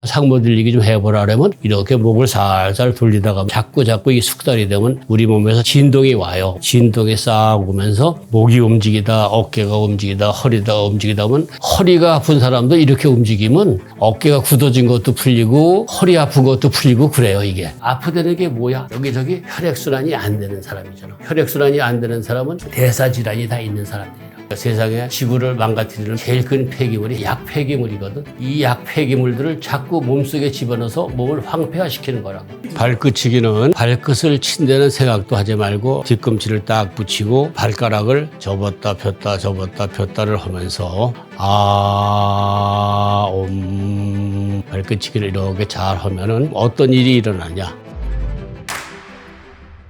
상모 들리기 좀 해보라 그러면 이렇게 목을 살살 돌리다가 자꾸 이 숙달이 되면 우리 몸에서 진동이 와요. 진동이 싹 오면서 목이 움직이다, 어깨가 움직이다, 허리가 움직이다 하면 허리가 아픈 사람도 이렇게 움직이면 어깨가 굳어진 것도 풀리고 허리 아픈 것도 풀리고 그래요. 이게 아프다는 게 뭐야? 여기저기 혈액순환이 안 되는 사람이잖아. 혈액순환이 안 되는 사람은 대사질환이 다 있는 사람들이라. 세상에 지구를 망가뜨리는 제일 큰 폐기물이 약폐기물이거든. 이 약폐기물들을 자꾸 몸속에 집어넣어서 몸을 황폐화시키는 거라고. 발끝치기는 발끝을 친다는 생각도 하지 말고 뒤꿈치를 딱 붙이고 발가락을 접었다 폈다를 하면서 발끝치기를 이렇게 잘 하면은 어떤 일이 일어나냐.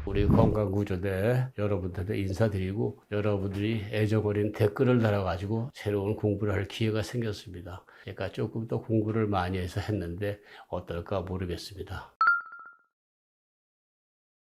우리 건강구조대 여러분들한테 인사드리고 여러분들이 애정어린 댓글을 달아가지고 새로운 공부를 할 기회가 생겼습니다. 그러니까 조금 더 공부를 많이 해서 했는데 어떨까 모르겠습니다.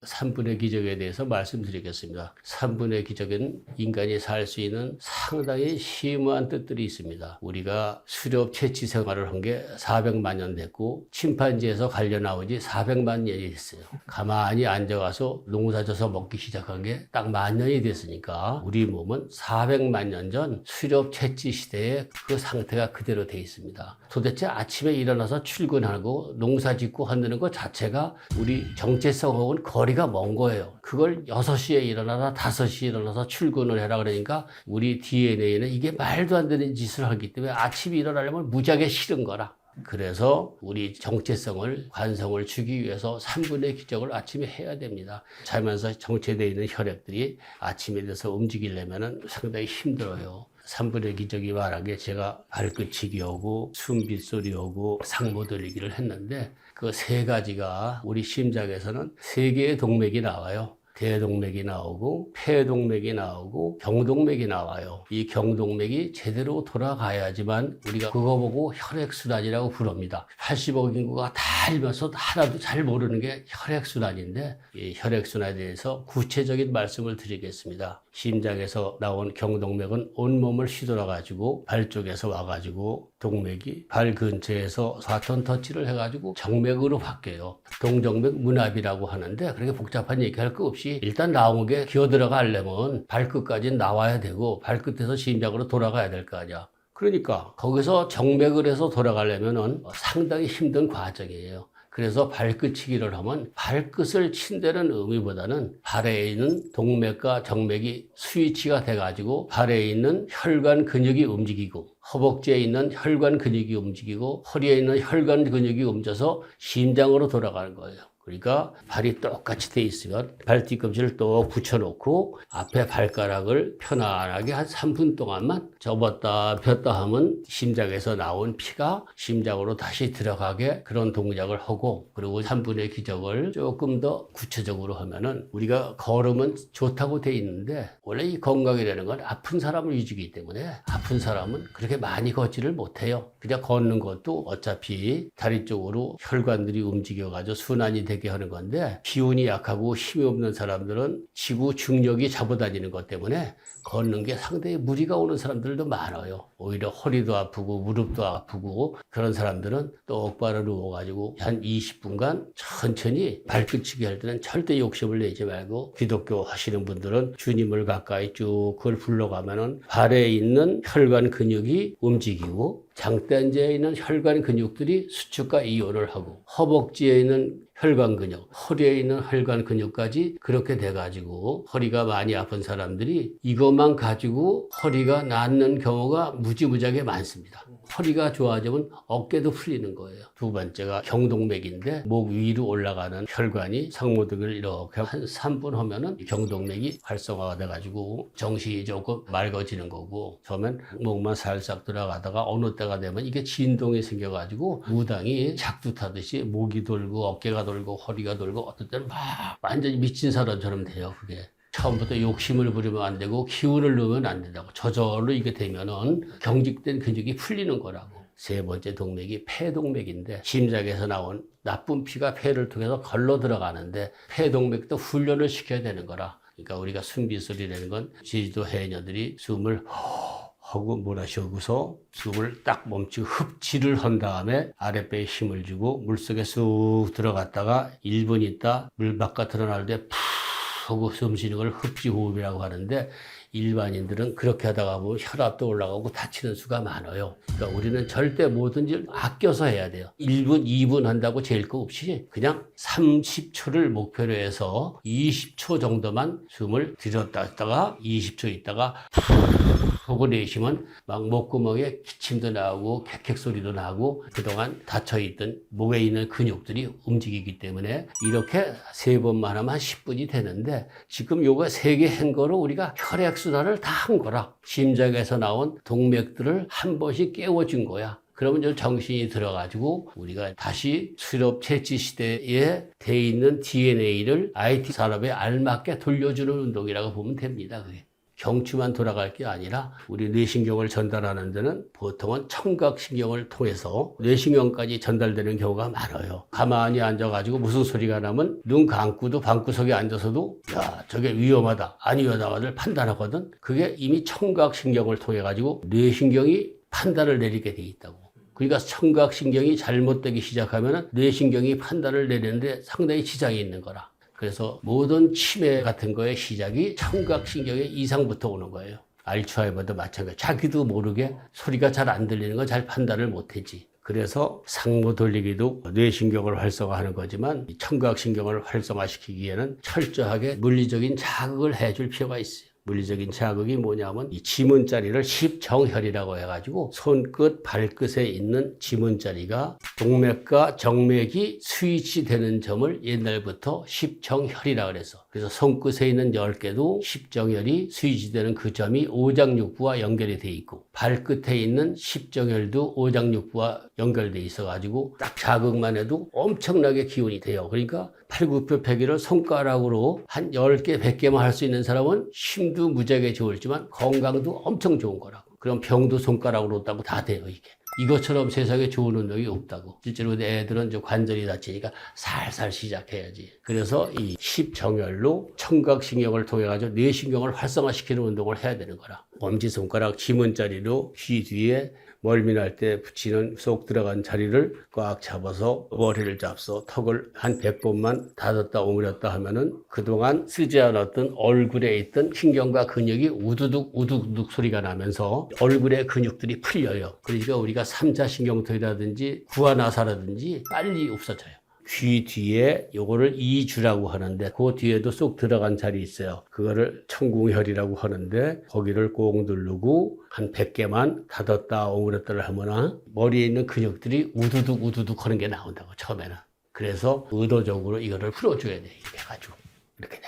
3분의 기적에 대해서 말씀드리겠습니다. 3분의 기적은 인간이 살 수 있는 상당히 심오한 뜻들이 있습니다. 우리가 수렵 채취 생활을 한 게 400만 년 됐고 침판지에서 갈려 나온 지 400만 년이 됐어요. 가만히 앉아가서 농사져서 먹기 시작한 게 딱 10,000년이 됐으니까 우리 몸은 400만 년 전 수렵 채취 시대에 그 상태가 그대로 돼 있습니다. 도대체 아침에 일어나서 출근하고 농사 짓고 한다는 것 자체가 우리 정체성하고는 거리가 먼 거예요. 그걸 6시에 일어나서 5시에 일어나서 출근을 해라 그러니까 우리 DNA는 이게 말도 안 되는 짓을 하기 때문에 아침에 일어나려면 무지하게 싫은 거라. 그래서 우리 정체성을 관성을 주기 위해서 3분의 기적을 아침에 해야 됩니다. 자면서 정체되어 있는 혈액들이 아침에 돼서 움직이려면 상당히 힘들어요. 3분의 기적이 말하기에 제가 발끝치기 오고 숨빗소리 오고 상모 들리기를 했는데 그 3가지가 우리 심장에서는 3개의 동맥이 나와요. 대동맥이 나오고 폐동맥이 나오고 경동맥이 나와요. 이 경동맥이 제대로 돌아가야지만 우리가 그거 보고 혈액순환이라고 부릅니다. 80억 인구가 다 알면서 하나도 잘 모르는 게 혈액순환인데 이 혈액순환에 대해서 구체적인 말씀을 드리겠습니다. 심장에서 나온 경동맥은 온몸을 휘돌아가지고 발 쪽에서 와가지고 동맥이 발 근처에서 바톤 터치를 해가지고 정맥으로 바뀌어요. 동정맥 문압이라고 하는데 그렇게 복잡한 얘기할 거 없이 일단 나온 게 기어들어가 하려면 발끝까지 나와야 되고 발끝에서 심장으로 돌아가야 될 거 아니야. 그러니까 거기서 정맥을 해서 돌아가려면 상당히 힘든 과정이에요. 그래서 발끝치기를 하면 발끝을 친다는 의미보다는 발에 있는 동맥과 정맥이 스위치가 돼가지고 발에 있는 혈관 근육이 움직이고 허벅지에 있는 혈관 근육이 움직이고 허리에 있는 혈관 근육이 움직여서 심장으로 돌아가는 거예요. 그러니까 발이 똑같이 돼 있으면 발 뒤꿈치를 또 붙여놓고 앞에 발가락을 편안하게 한 3분 동안만 접었다 폈다 하면 심장에서 나온 피가 심장으로 다시 들어가게 그런 동작을 하고 그리고 3분의 기적을 조금 더 구체적으로 하면은 우리가 걸으면 좋다고 돼 있는데 원래 이 건강이라는 건 아픈 사람을 위주기 때문에 아픈 사람은 그렇게 많이 걷지를 못해요. 그냥 걷는 것도 어차피 다리 쪽으로 혈관들이 움직여가지고 순환이 되게 하는 건데 기운이 약하고 힘이 없는 사람들은 지구 중력이 잡아다니는 것 때문에 걷는 게 상당히 무리가 오는 사람들도 많아요. 오히려 허리도 아프고 무릎도 아프고 그런 사람들은 똑바로 누워가지고 한 20분간 천천히 발끝치기 할 때는 절대 욕심을 내지 말고 기독교 하시는 분들은 주님을 가까이 쭉 그걸 불러가면은 발에 있는 혈관 근육이 움직이고 장대한지에 있는 혈관 근육들이 수축과 이완을 하고 허벅지에 있는 혈관 근육, 허리에 있는 혈관 근육까지 그렇게 돼가지고 허리가 많이 아픈 사람들이 이것만 가지고 허리가 낫는 경우가 무지무지하게 많습니다. 허리가 좋아지면 어깨도 풀리는 거예요. 두 번째가 경동맥인데 목 위로 올라가는 혈관이 상모등을 이렇게 한 3분 하면은 경동맥이 활성화가 돼가지고 정신이 조금 맑아지는 거고 처음엔 목만 살짝 들어가다가 어느 때가 되면 이게 진동이 생겨가지고 무당이 작두 타듯이 목이 돌고 어깨가 돌고 허리가 돌고 어떨 때는 막 완전히 미친 사람처럼 돼요. 그게. 처음부터 욕심을 부리면 안 되고 기운을 넣으면 안 된다고. 저절로 이게 되면은 경직된 근육이 풀리는 거라고. 3번째 동맥이 폐동맥인데 심장에서 나온 나쁜 피가 폐를 통해서 걸러 들어가는데 폐동맥도 훈련을 시켜야 되는 거라. 그러니까 우리가 숨비소리라는 건 제주도 해녀들이 숨을 하고 몰아쉬고서 숨을 딱 멈추고 흡지를 한 다음에 아랫배에 힘을 주고 물속에 쑥 들어갔다가 1분 있다 물 바깥으로 나올 때 푹 하고 숨 쉬는 걸 흡지호흡이라고 하는데 일반인들은 그렇게 하다가 보면 혈압도 올라가고 다치는 수가 많아요. 그러니까 우리는 절대 뭐든지 아껴서 해야 돼요. 1분, 2분 한다고 재일 거 없이 그냥 30초를 목표로 해서 20초 정도만 숨을 들였다 했다가 20초 있다가 하고 내쉬면 막 목구멍에 기침도 나오고 객객 소리도 나고 그동안 닫혀있던 목에 있는 근육들이 움직이기 때문에 이렇게 3번만 하면 한 10분이 되는데 지금 요거 3개 한 거로 우리가 혈액순환을 다 한 거라. 심장에서 나온 동맥들을 한 번씩 깨워준 거야. 그러면 좀 정신이 들어가지고 우리가 다시 수렵 채취 시대에 돼 있는 DNA를 IT 산업에 알맞게 돌려주는 운동이라고 보면 됩니다. 그게. 경추만 돌아갈 게 아니라 우리 뇌신경을 전달하는 데는 보통은 청각신경을 통해서 뇌신경까지 전달되는 경우가 많아요. 가만히 앉아가지고 무슨 소리가 나면 눈 감고도 방구석에 앉아서도 야 저게 위험하다 안 위험하다를 판단하거든. 그게 이미 청각신경을 통해 가지고 뇌신경이 판단을 내리게 돼 있다고. 그러니까 청각신경이 잘못되기 시작하면 뇌신경이 판단을 내리는데 상당히 지장이 있는 거라. 그래서 모든 치매 같은 거의 시작이 청각신경의 이상부터 오는 거예요. 알츠하이머도 마찬가지. 자기도 모르게 소리가 잘 안 들리는 거 잘 판단을 못했지. 그래서 상모 돌리기도 뇌신경을 활성화하는 거지만 청각신경을 활성화시키기에는 철저하게 물리적인 자극을 해줄 필요가 있어요. 물리적인 자극이 뭐냐면 이 지문자리를 십정혈이라고 해가지고 손끝, 발끝에 있는 지문자리가 동맥과 정맥이 스위치되는 점을 옛날부터 십정혈이라고 그래서 그래서 손끝에 있는 10개도 십정혈이 스위치되는 그 점이 오장육부와 연결이 돼 있고 발끝에 있는 십정혈도 오장육부와 연결돼 있어가지고 딱 자극만 해도 엄청나게 기운이 돼요. 그러니까 팔굽혀펴기를 손가락으로 한 10개, 100개만 할 수 있는 사람은 힘도 무지하게 좋을지만 건강도 엄청 좋은 거라고. 그럼 병도 손가락으로 따고 다 돼요, 이게. 이것처럼 세상에 좋은 운동이 없다고. 실제로 애들은 좀 관절이 다치니까 살살 시작해야지. 그래서 이 십정혈로 청각신경을 통해 가지고 뇌신경을 활성화시키는 운동을 해야 되는 거라. 엄지손가락 지문자리로 귀 뒤에 멀미날 때 붙이는 쏙 들어간 자리를 꽉 잡아서 머리를 잡서 턱을 한 100번만 닫았다 오므렸다 하면은 그동안 쓰지 않았던 얼굴에 있던 신경과 근육이 우두둑 우두둑 소리가 나면서 얼굴의 근육들이 풀려요. 그러니까 우리가 3차 신경통이라든지 구안화사라든지 빨리 없어져요. 귀 뒤에 요거를 이주라고 하는데 그 뒤에도 쏙 들어간 자리 있어요. 그거를 청궁혈이라고 하는데 거기를 꼭 누르고 한 100개만 닫았다 오므렸다를 하면 머리에 있는 근육들이 우두둑 우두둑 하는 게 나온다고 처음에는. 그래서 의도적으로 이거를 풀어줘야 돼. 이렇게 해가지고 이렇게 내가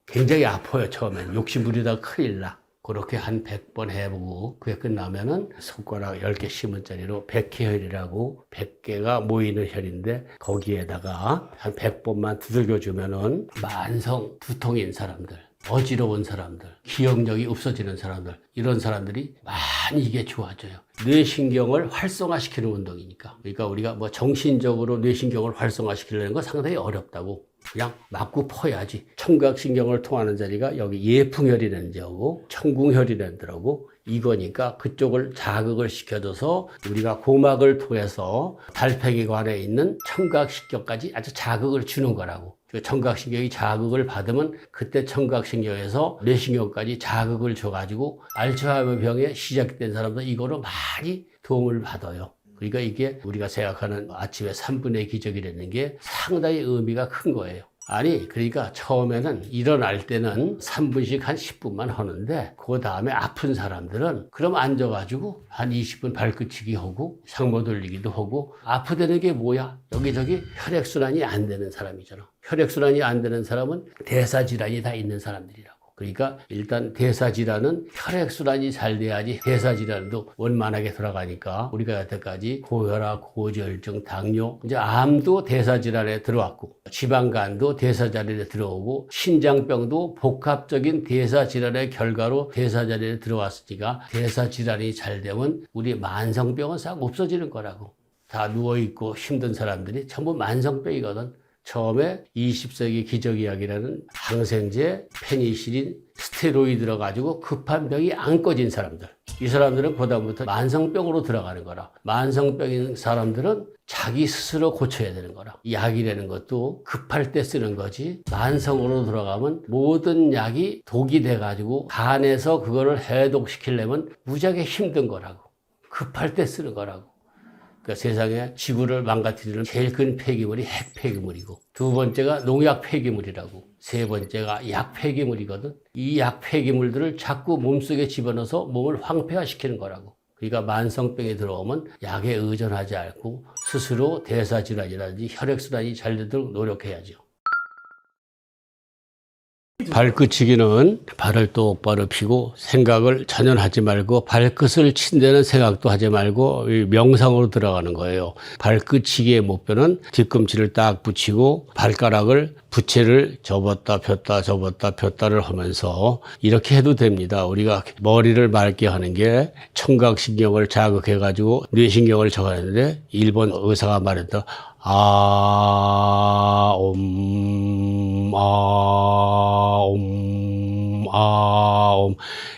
굉장히 아파요. 처음에는 욕심부리다가 큰일 나. 그렇게 한 100번 해보고 그게 끝나면은 손가락 10개 심은짜리로 백회혈이라고 100개가 모이는 혈인데 거기에다가 한 100번만 두들겨주면은 만성 두통인 사람들, 어지러운 사람들, 기억력이 없어지는 사람들 이런 사람들이 많이 이게 좋아져요. 뇌신경을 활성화시키는 운동이니까. 그러니까 우리가 뭐 정신적으로 뇌신경을 활성화시키려는 건 상당히 어렵다고. 그냥 맞고 퍼야지. 청각신경을 통하는 자리가 여기 예풍혈이라는 데하고 청궁혈이라는 데하고 이거니까 그쪽을 자극을 시켜줘서 우리가 고막을 통해서 달팽이관에 있는 청각신경까지 아주 자극을 주는 거라고. 청각신경이 자극을 받으면 그때 청각신경에서 뇌신경까지 자극을 줘가지고 알츠하이머 병에 시작된 사람들 이거로 많이 도움을 받아요. 그러니까 이게 우리가 생각하는 아침에 3분의 기적이라는 게 상당히 의미가 큰 거예요. 아니 그러니까 처음에는 일어날 때는 3분씩 한 10분만 하는데 그 다음에 아픈 사람들은 그럼 앉아가지고 한 20분 발끝치기 하고 상모 돌리기도 하고 아프다는 게 뭐야? 여기저기 혈액순환이 안 되는 사람이잖아. 혈액순환이 안 되는 사람은 대사질환이 다 있는 사람들이라고. 그러니까 일단 대사질환은 혈액순환이 잘 돼야지 대사질환도 원만하게 돌아가니까 우리가 여태까지 고혈압, 고지혈증, 당뇨, 이제 암도 대사질환에 들어왔고 지방간도 대사질환에 들어오고 신장병도 복합적인 대사질환의 결과로 대사질환에 들어왔으니까 대사질환이 잘 되면 우리 만성병은 싹 없어지는 거라고. 다 누워있고 힘든 사람들이 전부 만성병이거든. 처음에 20세기 기적의학이라는 항생제, 페니실린, 스테로이드라 가지고 급한 병이 안 꺼진 사람들. 이 사람들은 그다음부터 만성병으로 들어가는 거라. 만성병인 사람들은 자기 스스로 고쳐야 되는 거라. 약이라는 것도 급할 때 쓰는 거지. 만성으로 들어가면 모든 약이 독이 돼가지고 간에서 그거를 해독시키려면 무지하게 힘든 거라고. 급할 때 쓰는 거라고. 그러니까 세상에 지구를 망가뜨리는 제일 큰 폐기물이 핵 폐기물이고, 두 번째가 농약 폐기물이라고, 세 번째가 약 폐기물이거든. 이 약 폐기물들을 자꾸 몸속에 집어넣어서 몸을 황폐화시키는 거라고. 그러니까 만성병이 들어오면 약에 의존하지 않고 스스로 대사질환이라든지 혈액순환이 잘 되도록 노력해야죠. 발끝치기는 발을 똑바로 펴고 생각을 전혀 하지 말고 발끝을 친다는 생각도 하지 말고 명상으로 들어가는 거예요. 발끝치기의 목표는 뒤꿈치를 딱 붙이고 발가락을 부채를 접었다 폈다 접었다 폈다를 하면서 이렇게 해도 됩니다. 우리가 머리를 맑게 하는 게 청각신경을 자극해가지고 뇌신경을 저하는데 일본 의사가 말했다.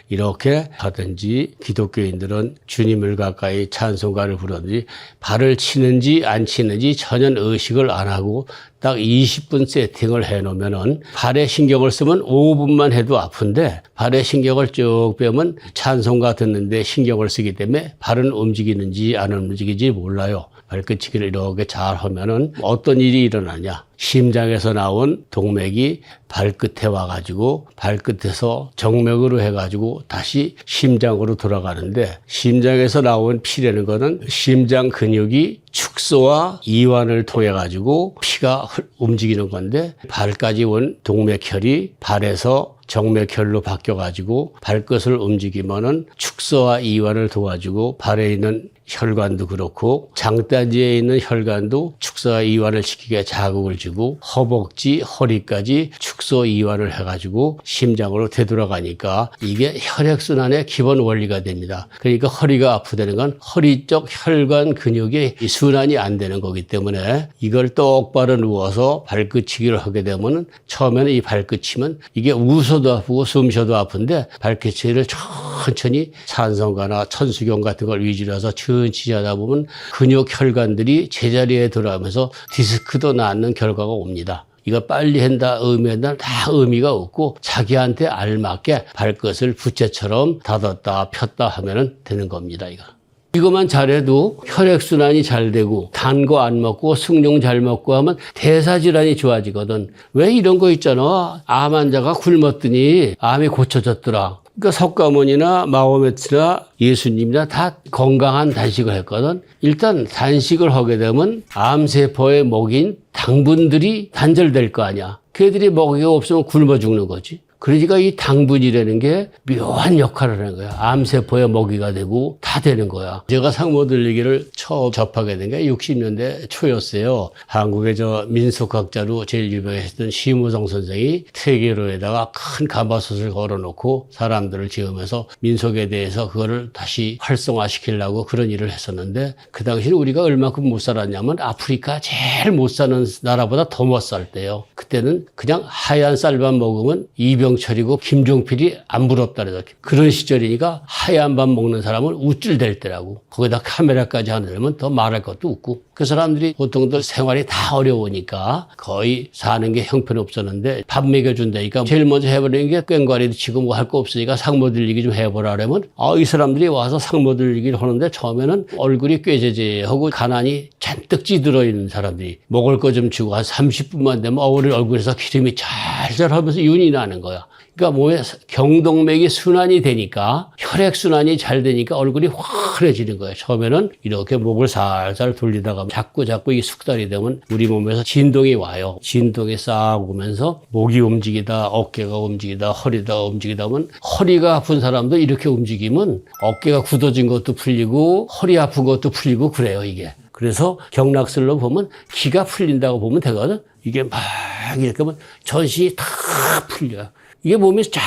이렇게 하든지 기독교인들은 주님을 가까이 찬송가를 부르든지 발을 치는지 안 치는지 전혀 의식을 안 하고 딱 20분 세팅을 해놓으면은 발에 신경을 쓰면 5분만 해도 아픈데 발에 신경을 쭉 빼면 찬송가 듣는데 신경을 쓰기 때문에 발은 움직이는지 안 움직이는지 몰라요. 발끝치기를 이렇게 잘 하면은 어떤 일이 일어나냐. 심장에서 나온 동맥이 발끝에 와가지고 발끝에서 정맥으로 해가지고 다시 심장으로 돌아가는데 심장에서 나온 피라는 거는 심장 근육이 축소와 이완을 통해 가지고 피가 움직이는 건데 발까지 온 동맥혈이 발에서 정맥혈로 바뀌어가지고 발끝을 움직이면은 축소와 이완을 도와주고 발에 있는 혈관도 그렇고 장단지에 있는 혈관도 축소와 이완을 시키게 자극을 주고 허벅지, 허리까지 축소 이완을 해가지고 심장으로 되돌아가니까 이게 혈액순환의 기본 원리가 됩니다. 그러니까 허리가 아프다는 건 허리 쪽 혈관 근육이 순환이 안 되는 거기 때문에 이걸 똑바로 누워서 발끝치기를 하게 되면 처음에는 이 발끝치면 이게 웃어도 아프고 숨 쉬어도 아픈데 발끝치기를 천천히 찬송가나 천수경 같은 걸 위주로 해서 천천히 하다 보면 근육 혈관들이 제자리에 돌아오면서 디스크도 낫는 결과가 옵니다. 이거 빨리 한다, 의미한다, 다 의미가 없고 자기한테 알맞게 발끝을 부채처럼 닫았다, 폈다 하면 되는 겁니다, 이거. 이것만 잘해도 혈액순환이 잘 되고 단 거 안 먹고 숭늉 잘 먹고 하면 대사질환이 좋아지거든. 왜 이런 거 있잖아. 암 환자가 굶었더니 암이 고쳐졌더라. 그러니까 석가모니나 마호메트나 예수님이나 다 건강한 단식을 했거든. 일단 단식을 하게 되면 암세포의 먹인 당분들이 단절될 거 아니야. 걔들이 먹이가 없으면 굶어 죽는 거지. 그러니까 이 당분이라는 게 묘한 역할을 하는 거야. 암세포의 먹이가 되고 다 되는 거야. 제가 상모들리기를 처음 접하게 된 게 60년대 초였어요. 한국의 민속학자로 제일 유명했던 심우성 선생이 퇴계로에다가 큰 가마솥을 걸어놓고 사람들을 지으면서 민속에 대해서 그거를 다시 활성화시키려고 그런 일을 했었는데 그 당시에 우리가 얼마큼 못 살았냐면 아프리카 제일 못 사는 나라보다 더 못 살 때요. 그때는 그냥 하얀 쌀밥 먹으면 이병철이고 김종필이 안 부럽다 그래서 그런 시절이니까 하얀 밥 먹는 사람은 우쭐댈 때라고. 거기다 카메라까지 하려면 더 말할 것도 없고. 그 사람들이 보통들 생활이 다 어려우니까 거의 사는 게 형편없었는데 밥 먹여준다니까 제일 먼저 해버리는 게 꽹과리도 치고 뭐 할 거 없으니까 상모 들리기 좀 해보라 그러면 이 사람들이 와서 상모 들리기를 하는데 처음에는 얼굴이 꾀재재하고 가난이 잔뜩 찌들어 있는 사람들이 먹을 거 좀 주고 한 30분만 되면 우리 얼굴에서 기름이 잘잘 하면서 윤이 나는 거야. 그러니까 몸에 경동맥이 순환이 되니까 혈액순환이 잘 되니까 얼굴이 환해지는 거예요. 처음에는 이렇게 목을 살살 돌리다가 자꾸 이 숙달이 되면 우리 몸에서 진동이 와요. 진동이 싹 오면서 목이 움직이다, 어깨가 움직이다, 허리가 움직이다 하면 허리가 아픈 사람도 이렇게 움직이면 어깨가 굳어진 것도 풀리고 허리 아픈 것도 풀리고 그래요, 이게. 그래서 경락술로 보면 기가 풀린다고 보면 되거든. 이게 막 이렇게 하면 전신이 다 풀려요. 이게 몸이 쫙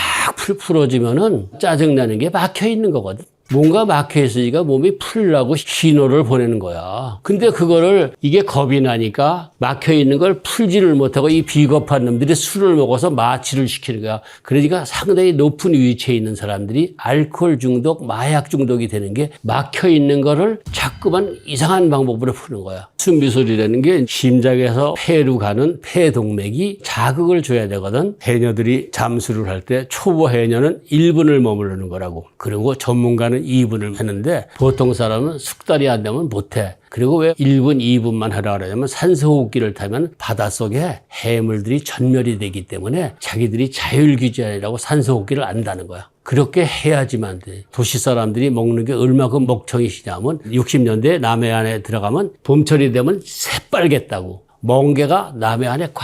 풀어지면은 짜증나는 게 막혀 있는 거거든. 뭔가 막혀 있으니까 몸이 풀라고 신호를 보내는 거야. 근데 그거를 이게 겁이 나니까 막혀 있는 걸 풀지를 못하고 이 비겁한 놈들이 술을 먹어서 마취를 시키는 거야. 그러니까 상당히 높은 위치에 있는 사람들이 알코올 중독, 마약 중독이 되는 게 막혀 있는 거를 자꾸만 이상한 방법으로 푸는 거야. 숨비소리라는 게 심장에서 폐로 가는 폐동맥이 자극을 줘야 되거든. 해녀들이 잠수를 할 때 초보 해녀는 1분을 머무르는 거라고. 그리고 전문가는 2분을 하는데 보통 사람은 숙달이 안 되면 못해. 그리고 왜 1분, 2분만 하라 그러냐면 산소호흡기를 타면 바닷속에 해물들이 전멸이 되기 때문에 자기들이 자율규제라고 산소호흡기를 안다는 거야. 그렇게 해야지만 돼. 도시 사람들이 먹는 게 얼마큼 먹청이시냐면 60년대 남해안에 들어가면 봄철이 되면 새빨겠다고. 멍게가 남해안에 꽉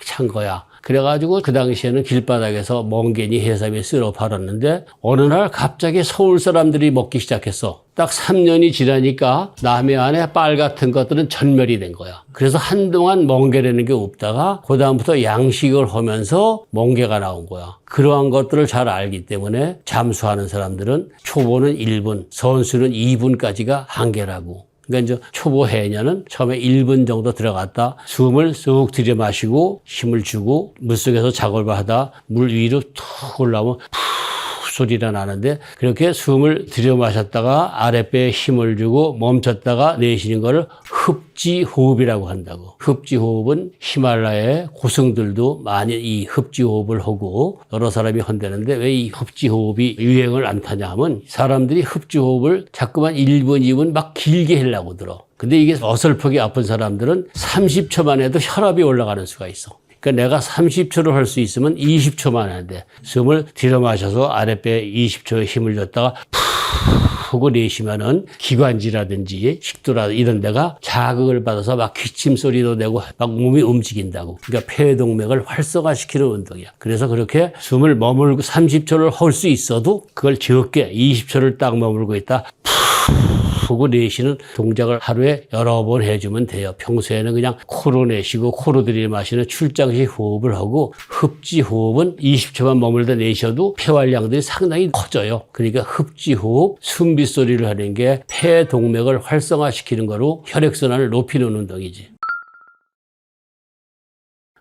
찬 거야. 그래가지고 그 당시에는 길바닥에서 멍게니 해삼이 쓸어 팔았는데 어느 날 갑자기 서울 사람들이 먹기 시작했어. 딱 3년이 지나니까 남해안에 빨 같은 것들은 전멸이 된 거야. 그래서 한동안 멍게라는 게 없다가 그다음부터 양식을 하면서 멍게가 나온 거야. 그러한 것들을 잘 알기 때문에 잠수하는 사람들은 초보는 1분, 선수는 2분까지가 한계라고. 그러니까 이제 초보 해녀는 처음에 1분 정도 들어갔다 숨을 쑥 들이마시고 힘을 주고 물속에서 작업을 하다 물 위로 툭 올라오면 푸 소리가 나는데 그렇게 숨을 들이마셨다가 아랫배에 힘을 주고 멈췄다가 내쉬는 거를 흡지호흡이라고 한다고. 흡지호흡은 히말라야의 고승들도 많이 이 흡지호흡을 하고 여러 사람이 한다는데 왜 이 흡지호흡이 유행을 안 타냐 하면 사람들이 흡지호흡을 자꾸만 1분, 2분 막 길게 하려고 들어. 근데 이게 어설프게 아픈 사람들은 30초만 해도 혈압이 올라가는 수가 있어. 그러니까 내가 30초를 할 수 있으면 20초만 하는데 숨을 들여 마셔서 아랫배에 20초의 힘을 줬다가 푹 하고 내쉬면은 기관지라든지 식도라 이런 데가 자극을 받아서 막 기침 소리도 내고 막 몸이 움직인다고. 그러니까 폐동맥을 활성화시키는 운동이야. 그래서 그렇게 숨을 머물고 30초를 할 수 있어도 그걸 적게 20초를 딱 머물고 있다 하고 내쉬는 동작을 하루에 여러 번 해주면 돼요. 평소에는 그냥 코로 내쉬고 코로 들이마시는 출장식 호흡을 하고 흡지호흡은 20초만 머물다 내쉬어도 폐활량들이 상당히 커져요. 그러니까 흡지호흡, 숨빗소리를 하는 게 폐동맥을 활성화시키는 거로 혈액순환을 높이는 운동이지.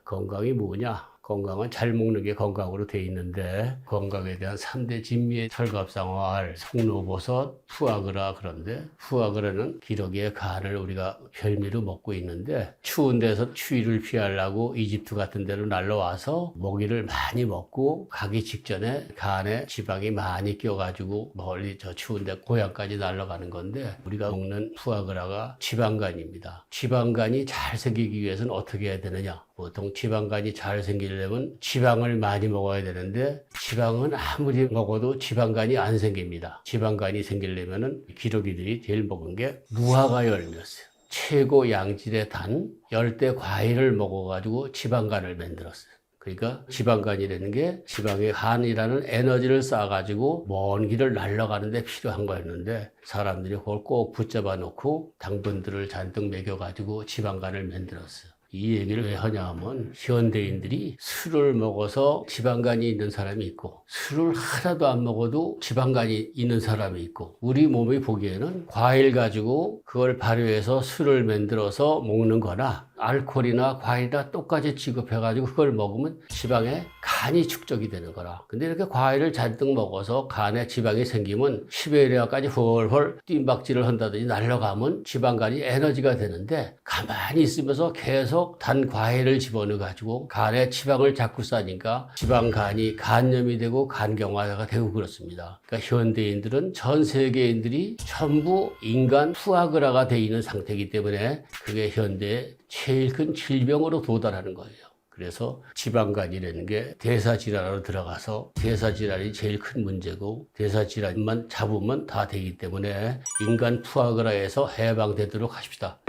건강이 뭐냐? 건강은 잘 먹는 게 건강으로 돼 있는데 건강에 대한 3대 진미의 철갑상활, 송로버섯, 푸아그라 그런데 푸아그라는 기러기의 간을 우리가 별미로 먹고 있는데 추운 데서 추위를 피하려고 이집트 같은 데로 날라와서 먹이를 많이 먹고 가기 직전에 간에 지방이 많이 껴가지고 멀리 저 추운데 고향까지 날아가는 건데 우리가 먹는 푸아그라가 지방간입니다. 지방간이 잘 생기기 위해서는 어떻게 해야 되느냐? 보통 지방간이 잘 생기려면 지방을 많이 먹어야 되는데 지방은 아무리 먹어도 지방간이 안 생깁니다. 지방간이 생기려면은 기러기들이 제일 먹은 게 무화과 열매였어요. 최고 양질의 단 열대 과일을 먹어가지고 지방간을 만들었어요. 그러니까 지방간이라는 게 지방의 간이라는 에너지를 쌓아가지고 먼 길을 날아가는 데 필요한 거였는데 사람들이 그걸 꼭 붙잡아 놓고 당분들을 잔뜩 먹여가지고 지방간을 만들었어요. 이 얘기를 왜 하냐 하면 현대인들이 술을 먹어서 지방간이 있는 사람이 있고 술을 하나도 안 먹어도 지방간이 있는 사람이 있고 우리 몸이 보기에는 과일 가지고 그걸 발효해서 술을 만들어서 먹는 거나 알코올이나 과일이나 똑같이 취급해가지고 그걸 먹으면 지방에 간이 축적이 되는 거라. 근데 이렇게 과일을 잔뜩 먹어서 간에 지방이 생기면 시베리아까지 헐헐 뜀박질을 한다든지 날아가면 지방간이 에너지가 되는데 가만히 있으면서 계속 단 과일을 집어넣어가지고 간에 지방을 자꾸 싸니까 지방간이 간염이 되고 간경화가 되고 그렇습니다. 그러니까 현대인들은 전 세계인들이 전부 인간 푸아그라가 돼 있는 상태이기 때문에 그게 현대의 제일 큰 질병으로 도달하는 거예요. 그래서 지방간이라는 게 대사질환으로 들어가서 대사질환이 제일 큰 문제고 대사질환만 잡으면 다 되기 때문에 인간 푸아그라에서 해방되도록 하십시다.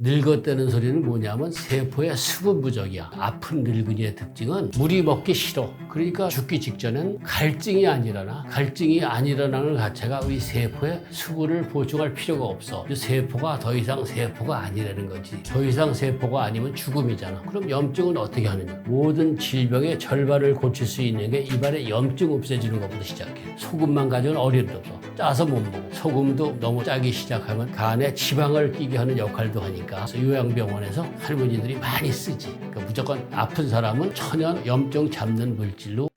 늙었다는 소리는 뭐냐면 세포의 수분 부족이야. 아픈 늙은이의 특징은 물이 먹기 싫어. 그러니까 죽기 직전엔 갈증이 안 일어나. 갈증이 안 일어나는 자체가 우리 세포에 수분을 보충할 필요가 없어. 세포가 더 이상 세포가 아니라는 거지. 더 이상 세포가 아니면 죽음이잖아. 그럼 염증은 어떻게 하느냐? 모든 질병의 절반을 고칠 수 있는 게 입안에 염증 없애주는 것부터 시작해. 소금만 가져온 어림도 없어. 짜서 못 먹어. 소금도 너무 짜기 시작하면 간에 지방을 끼게 하는 역할도 하니까 요양병원에서 할머니들이 많이 쓰지. 그러니까 무조건 아픈 사람은 천연 염증 잡는 물질로.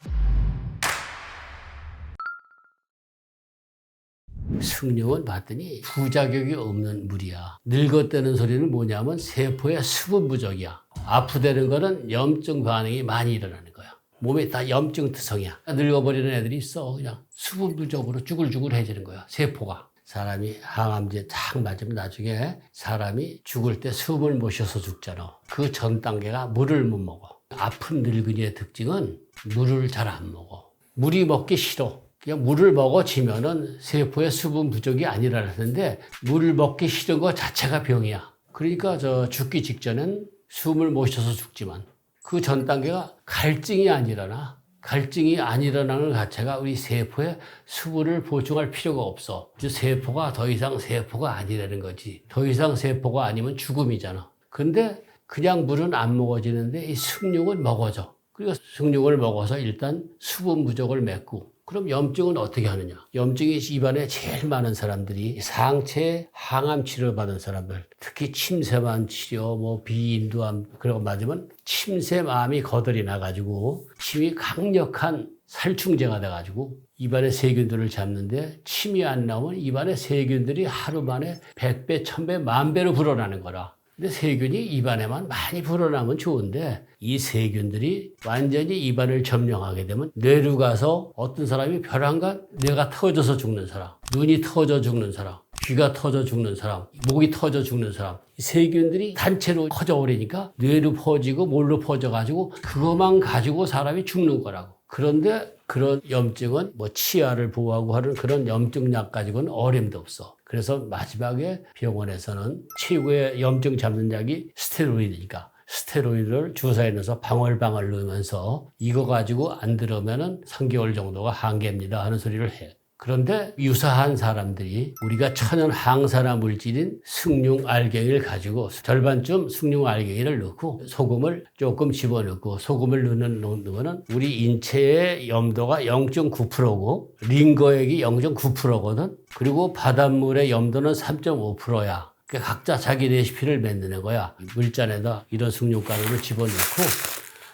숭늉은 봤더니 부작용이 없는 물이야. 늙었다는 소리는 뭐냐면 세포의 수분 부족이야. 아프다는 거는 염증 반응이 많이 일어나는 거야. 몸에 다 염증 투성이야. 늙어버리는 애들이 있어. 그냥 수분 부족으로 쭈글쭈글해지는 거야. 세포가. 사람이 항암제 딱 맞으면 나중에 사람이 죽을 때 숨을 못 쉬어서 죽잖아. 그 전 단계가 물을 못 먹어. 아픈 늙은이의 특징은 물을 잘 안 먹어. 물이 먹기 싫어. 그냥 물을 먹어지면은 세포의 수분 부족이 아니라는데 물을 먹기 싫은 것 자체가 병이야. 그러니까 죽기 직전엔 숨을 못 쉬어서 죽지만 그 전 단계가 갈증이 안 일어나. 갈증이 안 일어나는 자체가 우리 세포에 수분을 보충할 필요가 없어. 세포가 더 이상 세포가 아니라는 거지. 더 이상 세포가 아니면 죽음이잖아. 근데 그냥 물은 안 먹어지는데 이 숭늉은 먹어져. 그리고 숭늉을 먹어서 일단 수분 부족을 맺고 그럼 염증은 어떻게 하느냐? 염증이 입안에 제일 많은 사람들이 상체 항암 치료 받은 사람들, 특히 침샘암 치료, 비인두암 그런 거 맞으면 침샘암이 거덜이 나가지고 침이 강력한 살충제가 돼가지고 입안의 세균들을 잡는데 침이 안 나오면 입안의 세균들이 하루 만에 100배, 1000배, 10,000배로 불어나는 거라. 근데 세균이 입안에만 많이 불어나면 좋은데 이 세균들이 완전히 입안을 점령하게 되면 뇌로 가서 어떤 사람이 벼랑간 뇌가 터져서 죽는 사람, 눈이 터져 죽는 사람, 귀가 터져 죽는 사람, 목이 터져 죽는 사람 이 세균들이 단체로 퍼져버리니까 뇌로 퍼지고 뭘로 퍼져가지고 그것만 가지고 사람이 죽는 거라고. 그런데 그런 염증은 치아를 보호하고 하는 그런 염증약 가지고는 어림도 없어. 그래서 마지막에 병원에서는 최고의 염증 잡는 약이 스테로이드니까 스테로이드를 주사에 넣어서 방울방울 넣으면서 이거 가지고 안 들으면은 3개월 정도가 한계입니다 하는 소리를 해. 그런데 유사한 사람들이 우리가 천연 항산화 물질인 숭늉알갱이를 가지고 절반쯤 숭늉알갱이를 넣고 소금을 조금 집어넣고 소금을 넣는 거는 우리 인체의 염도가 0.9%고 링거액이 0.9%거든. 그리고 바닷물의 염도는 3.5%야. 그러니까 각자 자기 레시피를 만드는 거야. 물잔에다 이런 숭늉가루를 집어넣고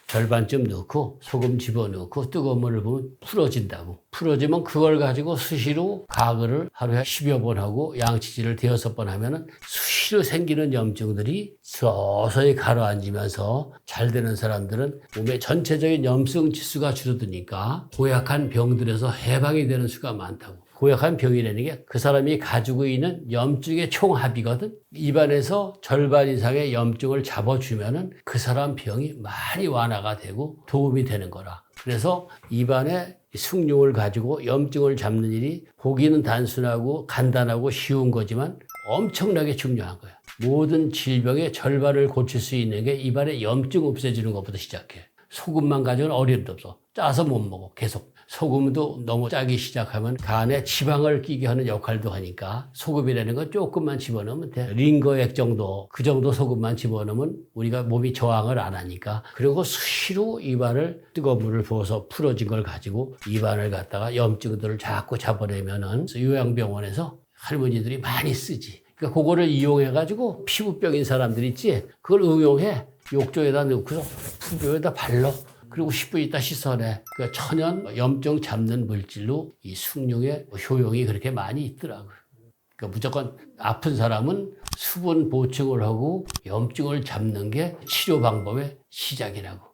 절반쯤 넣고 소금 집어넣고 뜨거운 물을 부으면 풀어진다고. 풀어지면 그걸 가지고 수시로 가글을 하루에 10여 번 하고 양치질을 5번 하면은 수시로 생기는 염증들이 서서히 가라앉으면서 잘 되는 사람들은 몸의 전체적인 염증 지수가 줄어드니까 고약한 병들에서 해방이 되는 수가 많다고. 고약한 병이라는 게 그 사람이 가지고 있는 염증의 총합이거든. 입안에서 절반 이상의 염증을 잡아주면은 그 사람 병이 많이 완화가 되고 도움이 되는 거라. 그래서 입안에 숭늉을 가지고 염증을 잡는 일이 보기는 단순하고 간단하고 쉬운 거지만 엄청나게 중요한 거야. 모든 질병의 절반을 고칠 수 있는 게 입안에 염증 없애주는 것부터 시작해. 소금만 가져온 어림도 없어. 짜서 못 먹어. 계속. 소금도 너무 짜기 시작하면 간에 지방을 끼게 하는 역할도 하니까 소금이라는 건 조금만 집어넣으면 돼. 링거액 정도, 그 정도 소금만 집어넣으면 우리가 몸이 저항을 안 하니까. 그리고 수시로 입안을 뜨거운 물을 부어서 풀어진 걸 가지고 입안을 갖다가 염증들을 자꾸 잡아내면은 요양병원에서 할머니들이 많이 쓰지. 그러니까 그거를 이용해가지고 피부병인 사람들 있지? 그걸 응용해. 욕조에다 넣고서 푸뼈에다 발라. 그리고 10분 있다 씻어내. 그러니까 천연 염증 잡는 물질로 이 숭늉의 효용이 그렇게 많이 있더라고요. 그러니까 무조건 아픈 사람은 수분 보충을 하고 염증을 잡는 게 치료 방법의 시작이라고.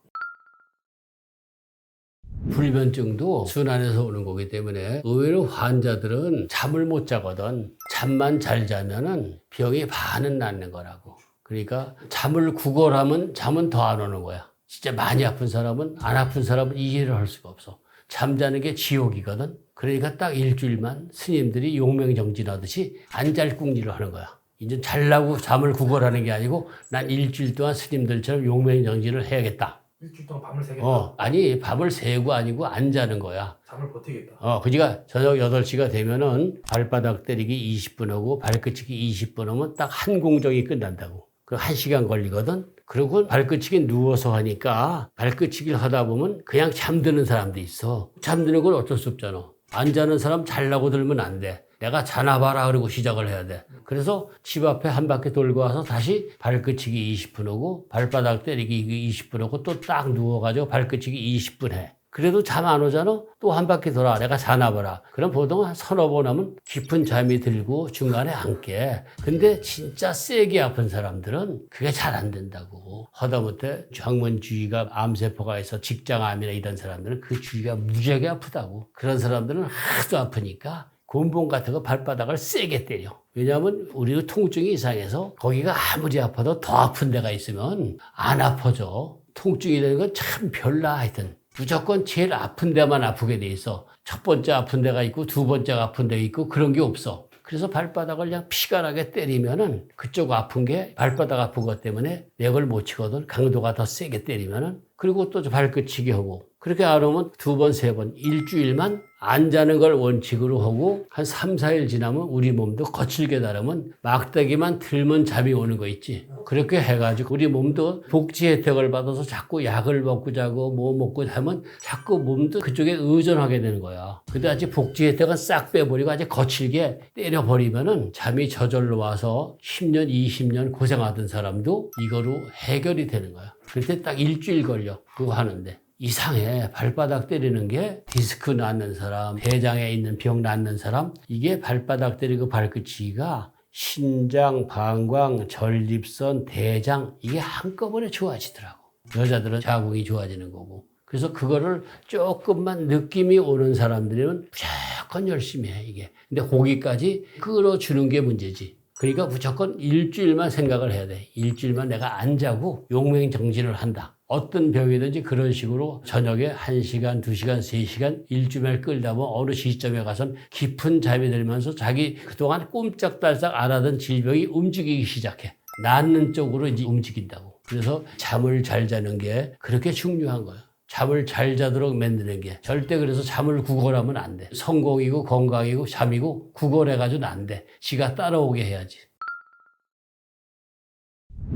불면증도 순환에서 오는 거기 때문에 의외로 환자들은 잠을 못 자거든. 잠만 잘 자면은 병이 반은 낫는 거라고. 그러니까 잠을 구걸하면 잠은 더 안 오는 거야. 진짜 많이 아픈 사람은 안 아픈 사람은 이해를 할 수가 없어. 잠자는 게 지옥이거든. 그러니까 딱 일주일만 스님들이 용맹정진하듯이 안잘꿍리를 하는 거야. 이제 잘라고 잠을 구걸하는 게 아니고 난 일주일 동안 스님들처럼 용맹정진을 해야겠다. 일주일 동안 밤을 새겠다. 아니 밤을 새고 아니고 안 자는 거야. 잠을 버티겠다. 그니까 저녁 8시가 되면은 발바닥 때리기 20분 하고 발끝치기 20분 하면 딱 한 공정이 끝난다고. 그 1시간 걸리거든. 그리고 발끝치기 누워서 하니까 발끝치기를 하다 보면 그냥 잠드는 사람도 있어. 잠드는 건 어쩔 수 없잖아. 안 자는 사람 잘라고 들면 안 돼. 내가 자나 봐라 그러고 시작을 해야 돼. 그래서 집 앞에 한 바퀴 돌고 와서 다시 발끝치기 20분 하고 발바닥 때리기 20분 하고 또 딱 누워가지고 발끝치기 20분 해. 그래도 잠 안 오잖아? 또 한 바퀴 돌아. 내가 자나 봐라. 그럼 보통 한 서너 번 하면 깊은 잠이 들고 중간에 안 깨. 근데 진짜 세게 아픈 사람들은 그게 잘 안 된다고. 하다못해 항문 주위가 암세포가 있어 직장암이나 이런 사람들은 그 주위가 무지하게 아프다고. 그런 사람들은 하도 아프니까 곤봉 같은 거 발바닥을 세게 때려. 왜냐하면 우리도 통증이 이상해서 거기가 아무리 아파도 더 아픈 데가 있으면 안 아파져. 통증이 되는 건 참 별나 하여튼. 무조건 제일 아픈 데만 아프게 돼 있어. 첫 번째 아픈 데가 있고 두 번째 아픈 데가 있고 그런 게 없어. 그래서 발바닥을 그냥 피가 나게 때리면은 그쪽 아픈 게 발바닥 아픈 것 때문에 맥을 못 치거든. 강도가 더 세게 때리면은. 그리고 또 발끝치기 하고. 그렇게 안 하면 두 번, 세 번, 일주일만 안 자는 걸 원칙으로 하고 한 3, 4일 지나면 우리 몸도 거칠게 다르면 막대기만 들면 잠이 오는 거 있지. 그렇게 해가지고 우리 몸도 복지 혜택을 받아서 자꾸 약을 먹고 자고 뭐 먹고 하면 자꾸 몸도 그쪽에 의존하게 되는 거야. 근데 아직 복지 혜택은 싹 빼버리고 아직 거칠게 때려버리면은 잠이 저절로 와서 10년, 20년 고생하던 사람도 이거로 해결이 되는 거야. 그때 딱 일주일 걸려. 그거 하는데. 이상해. 발바닥 때리는 게 디스크 낫는 사람, 대장에 있는 병 낫는 사람, 이게 발바닥 때리고 발끝치기가 신장, 방광, 전립선, 대장 이게 한꺼번에 좋아지더라고. 여자들은 자궁이 좋아지는 거고. 그래서 그거를 조금만 느낌이 오는 사람들은 무조건 열심히 해, 이게. 근데 거기까지 끌어주는 게 문제지. 그러니까 무조건 일주일만 생각을 해야 돼. 일주일만 내가 안 자고 용맹정진을 한다. 어떤 병이든지 그런 식으로 저녁에 1시간, 2시간, 3시간 일주일 끌다 보면 어느 시점에 가서는 깊은 잠이 들면서 자기 그동안 꼼짝달싹 안 하던 질병이 움직이기 시작해. 낫는 쪽으로 이제 움직인다고. 그래서 잠을 잘 자는 게 그렇게 중요한 거예요. 잠을 잘 자도록 만드는 게. 절대 그래서 잠을 구걸하면 안 돼. 성공이고 건강이고 잠이고 구걸해가지고는 안 돼. 지가 따라오게 해야지.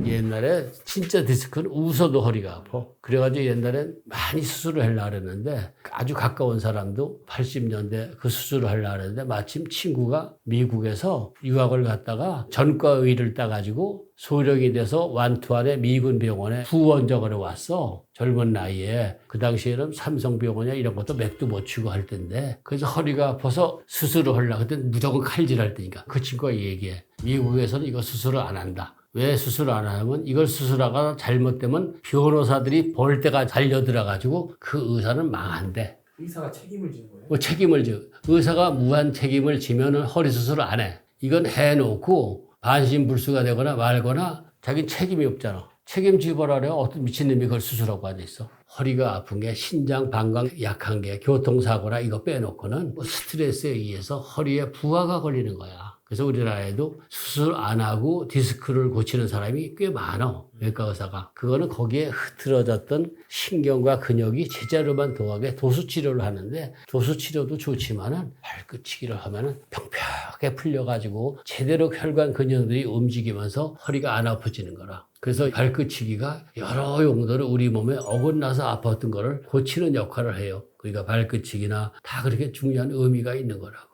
옛날에 진짜 디스크는 웃어도 허리가 아파. 그래가지고 옛날엔 많이 수술을 하려고 그랬는데 아주 가까운 사람도 80년대 그 수술을 하려고 그랬는데 마침 친구가 미국에서 유학을 갔다가 전과의를 따가지고 소령이 돼서 완투안에 미군 병원에 후원적으로 왔어. 젊은 나이에. 그 당시에는 삼성병원이나 이런 것도 맥도 못 치고 할 텐데 그래서 허리가 아파서 수술을 하려고 그때 무조건 칼질할 때니까 그 친구가 얘기해. 미국에서는 이거 수술을 안 한다. 왜 수술을 안 하냐면 이걸 수술하다가 잘못되면 변호사들이 볼 때가 달려들어가지고 그 의사는 망한대. 의사가 책임을 지는 거예요? 책임을 져. 의사가 무한 책임을 지면은 허리 수술을 안 해. 이건 해놓고 반신불수가 되거나 말거나 자기는 책임이 없잖아. 책임지버라려 어떤 미친놈이 그걸 수술하고 앉아있어. 허리가 아픈 게 신장, 방광 약한 게 교통사고나 이거 빼놓고는 스트레스에 의해서 허리에 부하가 걸리는 거야. 그래서 우리나라에도 수술 안 하고 디스크를 고치는 사람이 꽤 많아. 외과 의사가. 그거는 거기에 흐트러졌던 신경과 근육이 제자로만 동하게 도수치료를 하는데 도수치료도 좋지만은 발끝치기를 하면은 평평하게 풀려가지고 제대로 혈관 근육들이 움직이면서 허리가 안 아파지는 거라. 그래서 발끝치기가 여러 용도로 우리 몸에 어긋나서 아팠던 거를 고치는 역할을 해요. 그러니까 발끝치기나 다 그렇게 중요한 의미가 있는 거라고.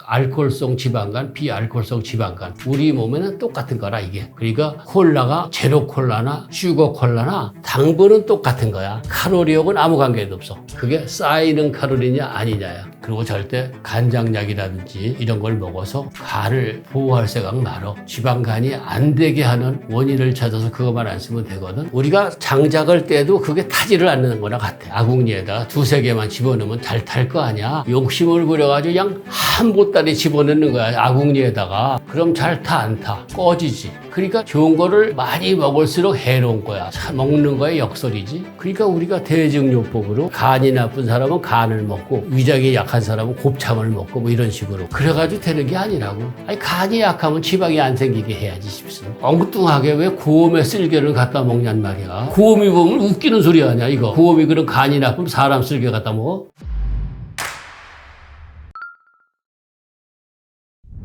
알코올성 지방간, 비알코올성 지방간. 우리 몸에는 똑같은 거라, 이게. 그러니까 콜라가 제로 콜라나 슈거 콜라나 당분은 똑같은 거야. 칼로리하고는 아무 관계도 없어. 그게 쌓이는 칼로리냐 아니냐야. 그리고 절대 간장약이라든지 이런 걸 먹어서 간을 보호할 생각 말어. 지방간이 안 되게 하는 원인을 찾아서 그것만 안 쓰면 되거든. 우리가 장작을 떼도 그게 타지를 않는 거나 같아. 아궁이에다가 두세 개만 집어넣으면 잘 탈 거 아니야. 욕심을 부려가지고 그냥 한 못 보따리 집어넣는 거야, 아궁이에다가. 그럼 잘 타, 안 타? 꺼지지. 그러니까 좋은 거를 많이 먹을수록 해로운 거야. 먹는 거에 역설이지. 그러니까 우리가 대증요법으로 간이 나쁜 사람은 간을 먹고 위장이 약한 사람은 곱창을 먹고 뭐 이런 식으로. 그래가지고 되는 게 아니라고. 아니, 간이 약하면 지방이 안 생기게 해야지 싶습니다. 엉뚱하게 왜 고음에 쓸개를 갖다 먹냔 말이야. 고음이 보면 웃기는 소리 아니야, 이거. 고음이 그럼 간이 나쁘면 사람 쓸개 갖다 먹어?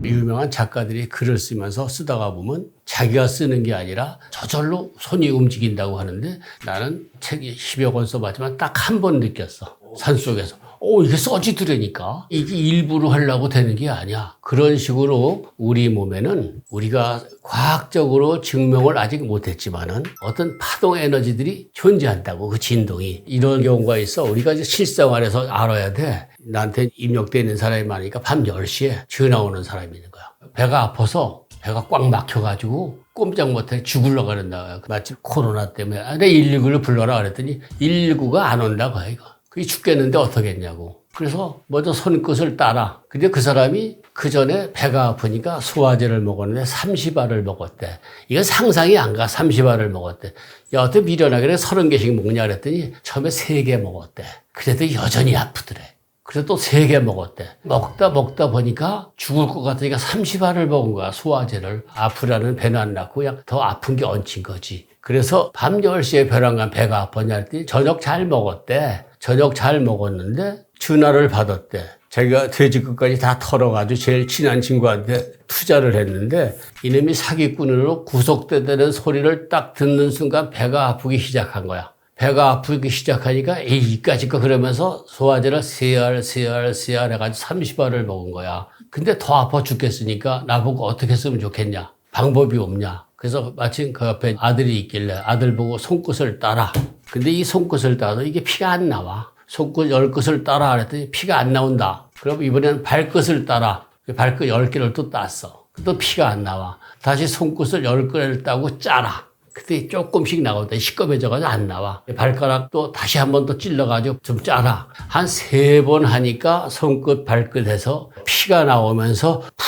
유명한 작가들이 글을 쓰면서 쓰다가 보면 자기가 쓰는 게 아니라 저절로 손이 움직인다고 하는데 나는 책이 10여 권 써봤지만 딱 한 번 느꼈어. 산속에서. 이게 써지더라니까. 이게 일부러 하려고 되는 게 아니야. 그런 식으로 우리 몸에는 우리가 과학적으로 증명을 아직 못했지만은 어떤 파동 에너지들이 존재한다고, 그 진동이. 이런 경우가 있어. 우리가 이제 실생활에서 알아야 돼. 나한테 입력되어 있는 사람이 많으니까 밤 10시에 전화 오는 사람이 있는 거야. 배가 아파서 배가 꽉 막혀가지고 꼼짝 못해 죽으려고 그런다. 마치 코로나 때문에. 내가 119를 불러라 그랬더니 119가 안 온다고 해, 이거. 그게 죽겠는데 어떡했냐고. 그래서 먼저 손끝을 따라. 근데 그 사람이 그 전에 배가 아프니까 소화제를 먹었는데 30알을 먹었대. 이건 상상이 안 가. 30알을 먹었대. 야, 어떻게 미련하게 30개씩 먹냐 그랬더니 처음에 3개 먹었대. 그래도 여전히 아프더래. 그래서 또 3개 먹었대. 먹다 보니까 죽을 것 같으니까 30알을 먹은 거야, 소화제를. 아프라는 배는 안 났고 그냥 더 아픈 게 얹힌 거지. 그래서 밤 10시에 벼랑간 배가 아팠냐 했더니 저녁 잘 먹었대. 저녁 잘 먹었는데 전화를 받았대. 자기가 돼지끝까지 다 털어가지고 제일 친한 친구한테 투자를 했는데 이놈이 사기꾼으로 구속되는 소리를 딱 듣는 순간 배가 아프기 시작한 거야. 배가 아프기 시작하니까 이까짓 거 그러면서 소화제를 3알 해가지고 30알을 먹은 거야. 근데 더 아파 죽겠으니까 나보고 어떻게 쓰면 좋겠냐. 방법이 없냐. 그래서 마침 그 옆에 아들이 있길래 아들 보고 손끝을 따라. 근데 이 손끝을 따도 이게 피가 안 나와. 손끝 10끝을 따라 그랬더니 피가 안 나온다. 그럼 이번에는 발끝을 따라. 발끝 10개를 또 땄어. 또 피가 안 나와. 다시 손끝을 10개를 따고 짜라. 그때 조금씩 나오다. 시꺼매져가지고 안 나와. 발가락 또 다시 한 번 더 찔러가지고 좀 짜라. 한 3번 하니까 손끝, 발끝에서 피가 나오면서 푸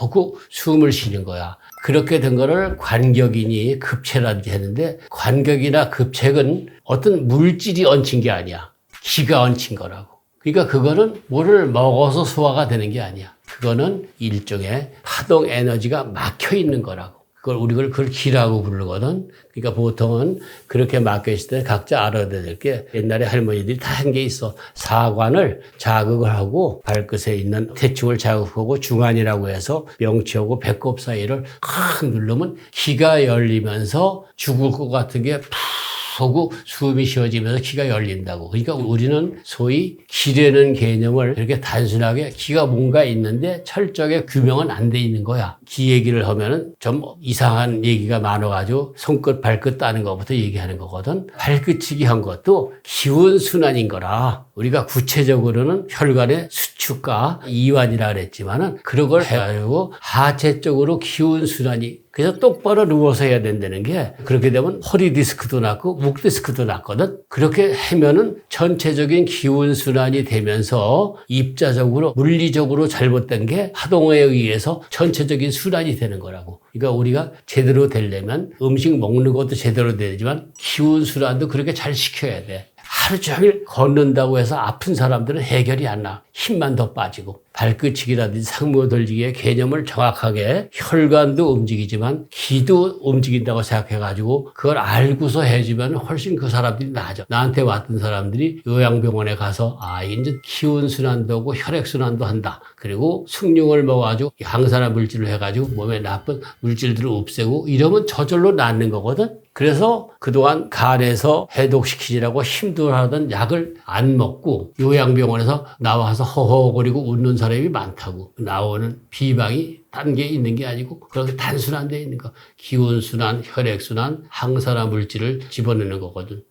하고 숨을 쉬는 거야. 그렇게 된 거를 관격이니 급체라든지 했는데 관격이나 급체는 어떤 물질이 얹힌 게 아니야. 기가 얹힌 거라고. 그러니까 그거는 뭐를 먹어서 소화가 되는 게 아니야. 그거는 일종의 파동 에너지가 막혀 있는 거라고. 그걸 기라고 부르거든. 그러니까 보통은 그렇게 막혀 있을 때 각자 알아야 될 게 옛날에 할머니들이 다 한 게 있어. 사관을 자극을 하고 발끝에 있는 태충을 자극하고 중안이라고 해서 명치하고 배꼽 사이를 확 누르면 기가 열리면서 죽을 것 같은 게 푹 하고 숨이 쉬어지면서 기가 열린다고. 그러니까 우리는 소위 기라는 개념을 이렇게 단순하게 기가 뭔가 있는데 철저하게 규명은 안 돼 있는 거야. 기 얘기를 하면은 좀 이상한 얘기가 많아가지고 손끝 발끝 따는 것부터 얘기하는 거거든. 발끝치기 한 것도 기운 순환인 거라. 우리가 구체적으로는 혈관의 수축과 이완이라 그랬지만은 그런 걸 해가지고 하체 쪽으로 기운 순환이. 그래서 똑바로 누워서 해야 된다는 게 그렇게 되면 허리 디스크도 낫고 목 디스크도 낫거든. 그렇게 하면은 전체적인 기운 순환이 되면서 입자적으로 물리적으로 잘못된 게 파동에 의해서 전체적인 순환이 되는 거라고. 그러니까 우리가 제대로 되려면 음식 먹는 것도 제대로 되지만 기운 순환도 그렇게 잘 시켜야 돼. 하루 종일 걷는다고 해서 아픈 사람들은 해결이 안 나. 힘만 더 빠지고. 발끝치기라든지 상모 돌리기의 개념을 정확하게 혈관도 움직이지만 기도 움직인다고 생각해가지고 그걸 알고서 해주면 훨씬 그 사람들이 나아져. 나한테 왔던 사람들이 요양병원에 가서 이제 기운순환도 하고 혈액순환도 한다. 그리고 숭늉을 먹어가지고 항산화 물질을 해가지고 몸에 나쁜 물질들을 없애고 이러면 저절로 낫는 거거든. 그래서 그동안 간에서 해독시키지라고 힘들어하던 약을 안 먹고 요양병원에서 나와서 허허거리고 웃는 사람이 많다고. 나오는 비방이 딴 게 있는 게 아니고 그렇게 단순한 데 있는 거. 기운순환, 혈액순환, 항산화 물질을 집어넣는 거거든.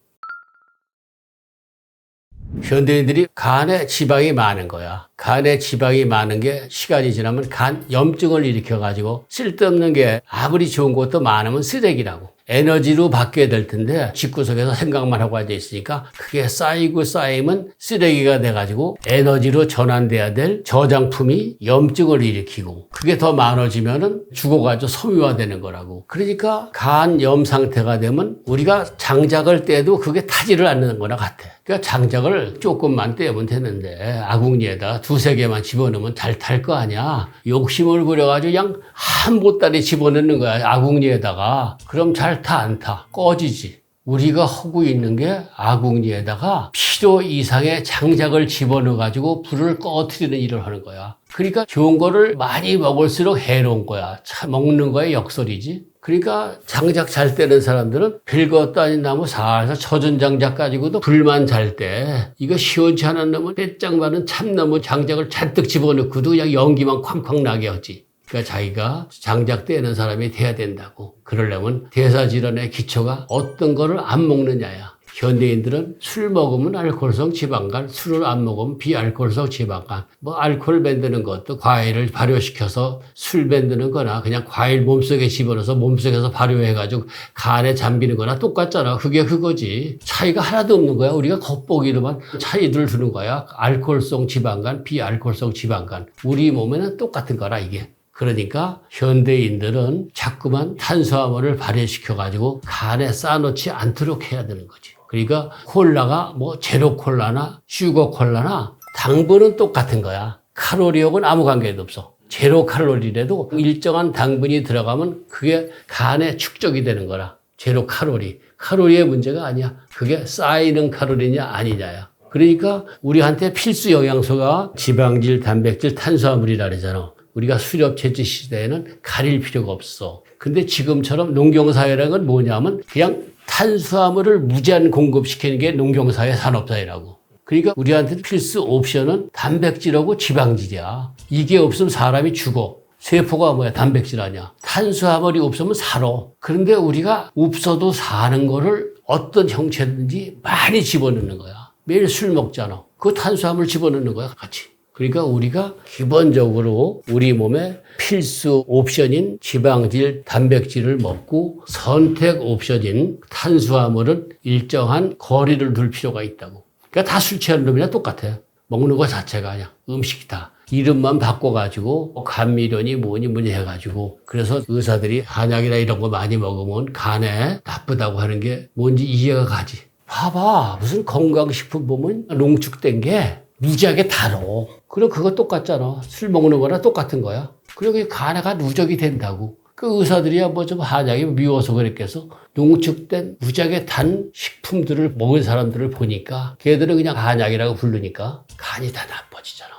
현대인들이 간에 지방이 많은 거야. 간에 지방이 많은 게 시간이 지나면 간 염증을 일으켜가지고 쓸데없는 게 아무리 좋은 것도 많으면 쓰레기라고. 에너지로 바뀌어야 될 텐데 집구석에서 생각만 하고 앉아 있으니까 그게 쌓이고 쌓이면 쓰레기가 돼가지고 에너지로 전환돼야 될 저장품이 염증을 일으키고 그게 더 많아지면은 죽어가지고 섬유화되는 거라고. 그러니까 간염 상태가 되면 우리가 장작을 떼도 그게 타지를 않는 거나 같아. 그러니까 장작을 조금만 떼면 되는데 아궁이에다 두세 개만 집어넣으면 잘 탈 거 아니야. 욕심을 부려가지고 그냥 한 보따리 집어넣는 거야 아궁이에다가. 그럼 잘 타 안 타? 꺼지지. 우리가 하고 있는 게 아궁이에다가 필요 이상의 장작을 집어넣어가지고 불을 꺼트리는 일을 하는 거야. 그러니까 좋은 거를 많이 먹을수록 해로운 거야. 먹는 거에 역설이지. 그러니까 장작 잘 떼는 사람들은 별것도 아닌 나무 살살 젖은 장작 가지고도 불만 잘 때 이거 시원치 않은 놈은 빼짝 많은 참나무 장작을 잔뜩 집어넣고도 그냥 연기만 쾅쾅 나게 하지. 그러니까 자기가 장작 떼는 사람이 돼야 된다고. 그러려면 대사질환의 기초가 어떤 거를 안 먹느냐야. 현대인들은 술 먹으면 알코올성 지방간, 술을 안 먹으면 비알코올성 지방간. 뭐 알코올 만드는 것도 과일을 발효시켜서 술 만드는 거나 그냥 과일 몸속에 집어넣어서 몸속에서 발효해가지고 간에 잠기는 거나 똑같잖아. 그게 그거지. 차이가 하나도 없는 거야. 우리가 겉보기로만 차이들을 두는 거야. 알코올성 지방간, 비알코올성 지방간. 우리 몸에는 똑같은 거라 이게. 그러니까 현대인들은 자꾸만 탄수화물을 발효시켜가지고 간에 쌓아놓지 않도록 해야 되는 거지. 그러니까 콜라가 뭐 제로 콜라나 슈거 콜라나 당분은 똑같은 거야. 칼로리하고는 아무 관계도 없어. 제로 칼로리라도 일정한 당분이 들어가면 그게 간에 축적이 되는 거라. 제로 칼로리. 칼로리의 문제가 아니야. 그게 쌓이는 칼로리냐 아니냐야. 그러니까 우리한테 필수 영양소가 지방질, 단백질, 탄수화물이라 그러잖아. 우리가 수렵 채취 시대에는 가릴 필요가 없어. 근데 지금처럼 농경사회라는 건 뭐냐면 그냥 탄수화물을 무제한 공급시키는 게 농경사회 산업사회라고. 그러니까 우리한테 필수 옵션은 단백질하고 지방질이야. 이게 없으면 사람이 죽어. 세포가 뭐야? 단백질 아니야. 탄수화물이 없으면 살아. 그런데 우리가 없어도 사는 거를 어떤 형체든지 많이 집어넣는 거야. 매일 술 먹잖아. 그 탄수화물 집어넣는 거야, 같이. 그러니까 우리가 기본적으로 우리 몸에 필수 옵션인 지방질, 단백질을 먹고 선택 옵션인 탄수화물은 일정한 거리를 둘 필요가 있다고. 그러니까 다 술 취하는 놈이랑 똑같아. 먹는 거 자체가 그냥 음식이다. 이름만 바꿔가지고 감미료니 뭐니 해가지고 그래서 의사들이 한약이나 이런 거 많이 먹으면 간에 나쁘다고 하는 게 뭔지 이해가 가지. 봐봐. 무슨 건강식품 보면 농축된 게 무지하게 달어. 그럼 그거 똑같잖아. 술 먹는 거나 똑같은 거야. 그리고 간에가 누적이 된다고. 그 의사들이야 뭐 좀 한약이 미워서 그랬겠어. 농축된 무지하게 단 식품들을 먹은 사람들을 보니까 걔들은 그냥 한약이라고 부르니까 간이 다 나빠지잖아.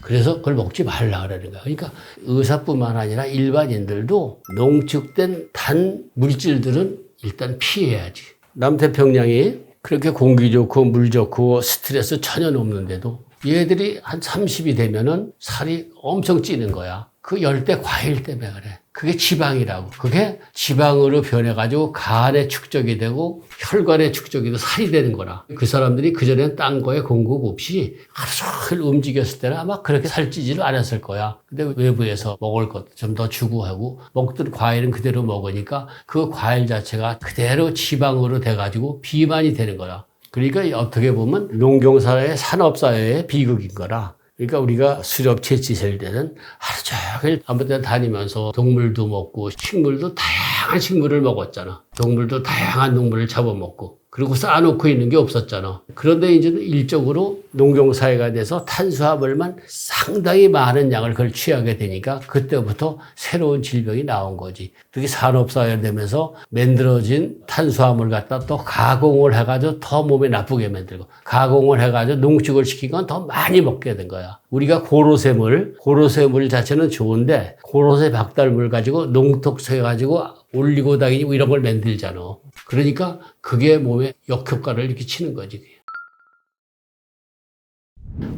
그래서 그걸 먹지 말라 그러는 거야. 그러니까 의사뿐만 아니라 일반인들도 농축된 단 물질들은 일단 피해야지. 남태평양이 그렇게 공기 좋고 물 좋고 스트레스 전혀 없는데도 얘들이 한 30이 되면은 살이 엄청 찌는 거야. 그 열대 과일 때문에 그래. 그게 지방이라고. 그게 지방으로 변해가지고 간에 축적이 되고 혈관에 축적이 돼서 살이 되는 거라. 그 사람들이 그전엔 딴 거에 공급 없이 하루 종일 움직였을 때는 아마 그렇게 살찌지를 않았을 거야. 근데 외부에서 먹을 것 좀 더 주고 하고 먹던 과일은 그대로 먹으니까 그 과일 자체가 그대로 지방으로 돼가지고 비만이 되는 거야. 그러니까 어떻게 보면 농경사회의 산업사회의 비극인 거라. 그러니까 우리가 수렵 채취할 때는 하루 종일 아무 데나 다니면서 동물도 먹고 식물도 다양한 식물을 먹었잖아. 동물도 다양한 동물을 잡아먹고 그리고 쌓아놓고 있는 게 없었잖아. 그런데 이제는 일적으로 농경사회가 돼서 탄수화물만 상당히 많은 양을 그걸 취하게 되니까 그때부터 새로운 질병이 나온 거지. 그게 산업사회가 되면서 만들어진 탄수화물 갖다 또 가공을 해가지고 더 몸에 나쁘게 만들고 가공을 해가지고 농축을 시킨 건 더 많이 먹게 된 거야. 우리가 고로쇠물 자체는 좋은데 고로쇠 박달물 가지고 농토해 가지고 올리고 다니고 이런 걸 만들잖아. 그러니까 그게 몸에 역효과를 이렇게 치는 거지.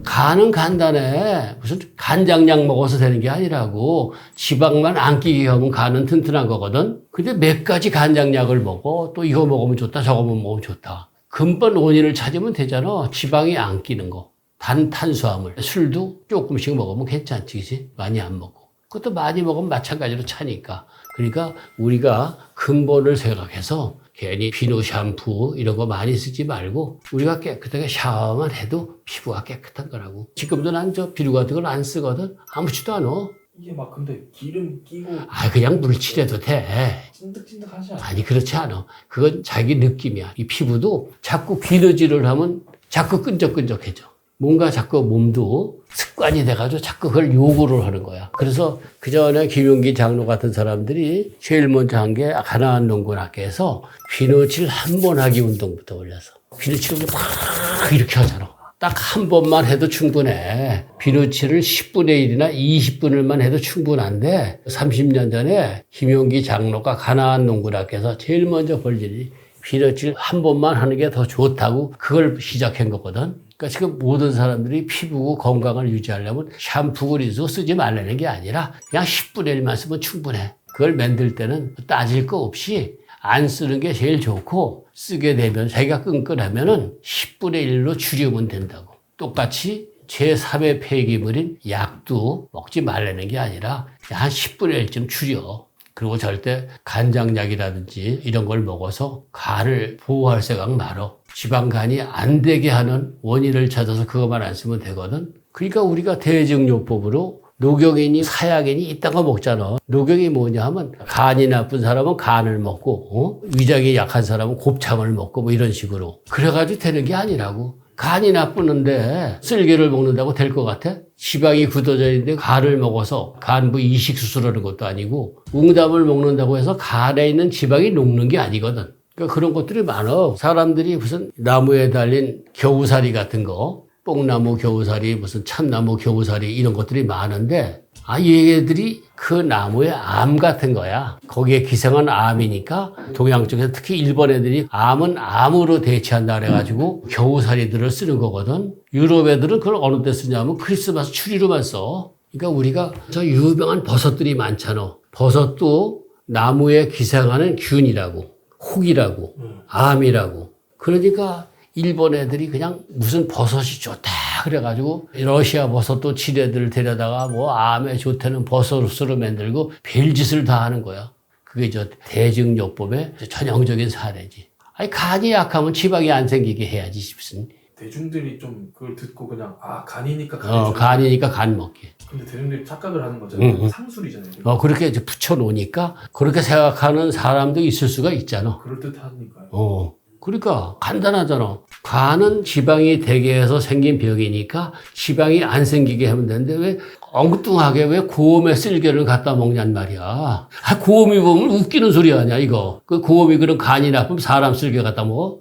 간은 간단해. 무슨 간장약 먹어서 되는 게 아니라고. 지방만 안 끼게 하면 간은 튼튼한 거거든. 근데 몇 가지 간장약을 먹어. 또 이거 먹으면 좋다, 저거 먹으면 좋다. 근본 원인을 찾으면 되잖아. 지방이 안 끼는 거. 탄수화물. 술도 조금씩 먹으면 괜찮지, 그치? 많이 안 먹고. 그것도 많이 먹으면 마찬가지로 차니까. 그러니까 우리가 근본을 생각해서 괜히 비누 샴푸 이런 거 많이 쓰지 말고 우리가 깨끗하게 샤워만 해도 피부가 깨끗한 거라고. 지금도 난 저 비누 같은 걸 안 쓰거든. 아무렇지도 않아. 이게 막 근데 기름 끼고 그냥 물칠해도 돼. 찐득찐득하지 않아요? 아니 그렇지 않아. 그건 자기 느낌이야. 이 피부도 자꾸 비누질을 하면 자꾸 끈적끈적해져. 뭔가 자꾸 몸도 습관이 돼가지고 자꾸 그걸 요구를 하는 거야. 그래서 그 전에 김용기 장로 같은 사람들이 제일 먼저 한 게 가나안 농군학교에서 비누칠 한 번 하기 운동부터 올려서 비누칠을 막 이렇게 하잖아. 딱 한 번만 해도 충분해. 비누칠을 10분의 1이나 20분을만 해도 충분한데 30년 전에 김용기 장로가 가나안 농군학교에서 제일 먼저 볼 일이 비누칠 한 번만 하는 게 더 좋다고 그걸 시작한 거거든. 그러니까 지금 모든 사람들이 피부 건강을 유지하려면 샴푸 그리스 쓰지 말라는 게 아니라 그냥 10분의 1만 쓰면 충분해. 그걸 만들 때는 따질 거 없이 안 쓰는 게 제일 좋고 쓰게 되면 자기가 끈끈하면은 10분의 1로 줄이면 된다고. 똑같이 제3의 폐기물인 약도 먹지 말라는 게 아니라 한 10분의 1쯤 줄여. 그리고 절대 간장약이라든지 이런 걸 먹어서 간을 보호할 생각 말어. 지방간이 안 되게 하는 원인을 찾아서 그것만 안 쓰면 되거든. 그러니까 우리가 대증요법으로 녹용이니 사약이니 이딴 거 먹잖아. 녹용이 뭐냐 하면 간이 나쁜 사람은 간을 먹고 위장이 약한 사람은 곱창을 먹고 뭐 이런 식으로. 그래가지고 되는 게 아니라고. 간이 나쁘는데 쓸개를 먹는다고 될 것 같아? 지방이 굳어져 있는데 간을 먹어서 간부 이식 수술하는 것도 아니고 웅담을 먹는다고 해서 간에 있는 지방이 녹는 게 아니거든. 그러니까 그런 것들이 많아. 사람들이 무슨 나무에 달린 겨우살이 같은 거, 뽕나무 겨우살이, 무슨 참나무 겨우살이 이런 것들이 많은데 얘들이 그 나무의 암 같은 거야. 거기에 기생한 암이니까 동양 쪽에서 특히 일본 애들이 암은 암으로 대체한다 그래가지고 겨우살이들을 쓰는 거거든. 유럽 애들은 그걸 어느 때 쓰냐면 크리스마스 추리로만 써. 그러니까 우리가 저 유명한 버섯들이 많잖아. 버섯도 나무에 기생하는 균이라고. 혹이라고, 암이라고. 그러니까 일본 애들이 그냥 무슨 버섯이 좋다 그래가지고 러시아 버섯도 지네들 데려다가 뭐 암에 좋다는 버섯으로 만들고 별짓을 다 하는 거야. 그게 저 대증요법의 전형적인 사례지. 간이 약하면 지방이 안 생기게 해야지 싶은. 대중들이 좀 그걸 듣고 그냥 간이니까 간이니까 간 먹기. 근데 대중들이 착각을 하는 거잖아요. 상술이잖아요. 그렇게 이제 붙여놓으니까 그렇게 생각하는 사람도 있을 수가 있잖아. 그럴듯하니까요. 그러니까 간단하잖아. 간은 지방이 되게 해서 생긴 벽이니까 지방이 안 생기게 하면 되는데 왜 엉뚱하게 왜 고음에 쓸개를 갖다 먹냔 말이야. 고음이 보면 웃기는 소리 아니야 이거. 그 고음이 그런 간이 나쁘면 사람 쓸개 갖다 먹어?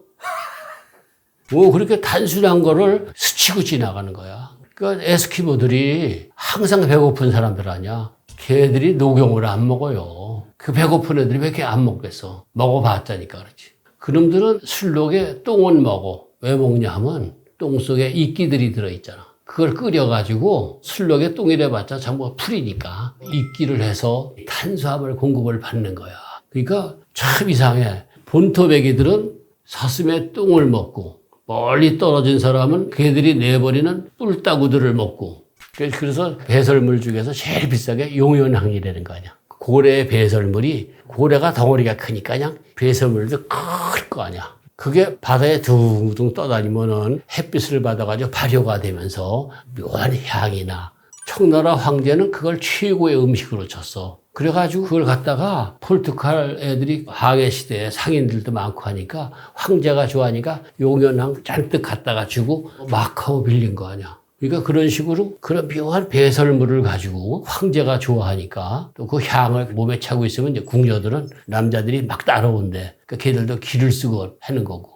그렇게 단순한 거를 스치고 지나가는 거야. 그러니까 에스키모들이 항상 배고픈 사람들 아니야. 걔들이 녹용을 안 먹어요. 그 배고픈 애들이 왜 이렇게 안 먹겠어? 먹어봤자니까 그렇지. 그놈들은 술록에 똥은 먹어. 왜 먹냐 하면 똥 속에 이끼들이 들어있잖아. 그걸 끓여가지고 술록에 똥이래 봤자 전부 풀이니까 이끼를 해서 탄수화물 공급을 받는 거야. 그러니까 참 이상해. 본토배기들은 사슴의 똥을 먹고 멀리 떨어진 사람은 걔들이 내버리는 뿔따구들을 먹고 그래서 배설물 중에서 제일 비싸게 용연항이라는 거 아니야. 고래의 배설물이 고래가 덩어리가 크니까 그냥 배설물도 클 거 아니야. 그게 바다에 둥둥 떠다니면은 햇빛을 받아가지고 발효가 되면서 묘한 향이나 청나라 황제는 그걸 최고의 음식으로 쳤어. 그래가지고 그걸 갖다가 포르투갈 애들이 항해 시대에 상인들도 많고 하니까 황제가 좋아하니까 용연항 잔뜩 갖다가 주고 마카오 빌린 거 아니야. 그러니까 그런 식으로 그런 묘한 배설물을 가지고 황제가 좋아하니까 또 그 향을 몸에 차고 있으면 이제 궁녀들은 남자들이 막 따라온대. 그러니까 걔들도 기를 쓰고 하는 거고.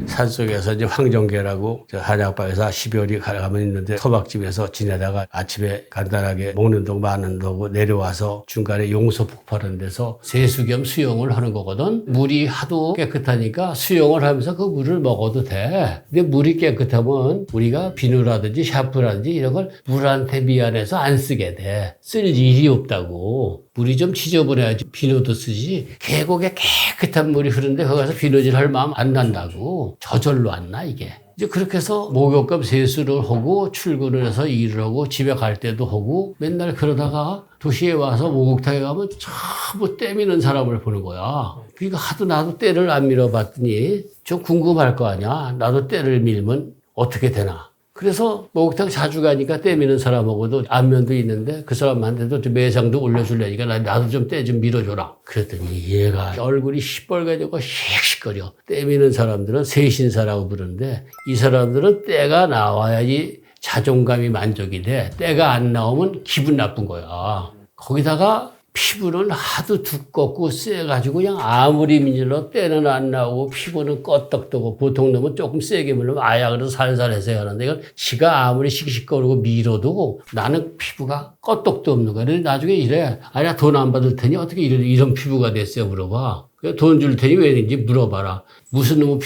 산속에서 이제 황정계라고 한약방에서 12월이 가면 있는데 토박집에서 지내다가 아침에 간단하게 먹는 동 마는 동고 내려와서 중간에 용소 폭발하는 데서 세수 겸 수영을 하는 거거든. 물이 하도 깨끗하니까 수영을 하면서 그 물을 먹어도 돼. 근데 물이 깨끗하면 우리가 비누라든지 샤프라든지 이런 걸 물한테 미안해서 안 쓰게 돼. 쓸 일이 없다고. 물이 좀 지저분해야지 비누도 쓰지. 계곡에 깨끗한 물이 흐르는데 거기 가서 비누질 할 마음 안 난다고. 저절로 안 나 이게. 이제 그렇게 해서 목욕감 세수를 하고 출근을 해서 일을 하고 집에 갈 때도 하고 맨날 그러다가 도시에 와서 목욕탕에 가면 전부 때 미는 사람을 보는 거야. 그러니까 하도 나도 때를 안 밀어봤더니 좀 궁금할 거 아니야. 나도 때를 밀면 어떻게 되나. 그래서 목욕탕 자주 가니까 때 미는 사람하고도 안면도 있는데 그 사람한테도 좀 매상도 올려주려니까 나도 좀 때 좀 밀어줘라. 그랬더니 얘가 얼굴이 시뻘개지고 씩씩거려. 때 미는 사람들은 세신사라고 부르는데 이 사람들은 때가 나와야지 자존감이 만족이 돼. 때가 안 나오면 기분 나쁜 거야. 거기다가 피부는 하도 두껍고 세가지고 그냥 아무리 밀려 때는 안 나오고 피부는 껐덕거리고 보통 놈은 조금 세게 밀면 아야 그래서 살살 해서 하는데 이건 지가 아무리 씩씩거리고 밀어도 나는 피부가 껐덕도 없는 거야. 그래서 나중에 이래. 아야 돈 안 받을 테니 어떻게 이런 피부가 됐어요 물어봐. 돈 줄 테니 왜인지 물어봐라. 무슨 놈의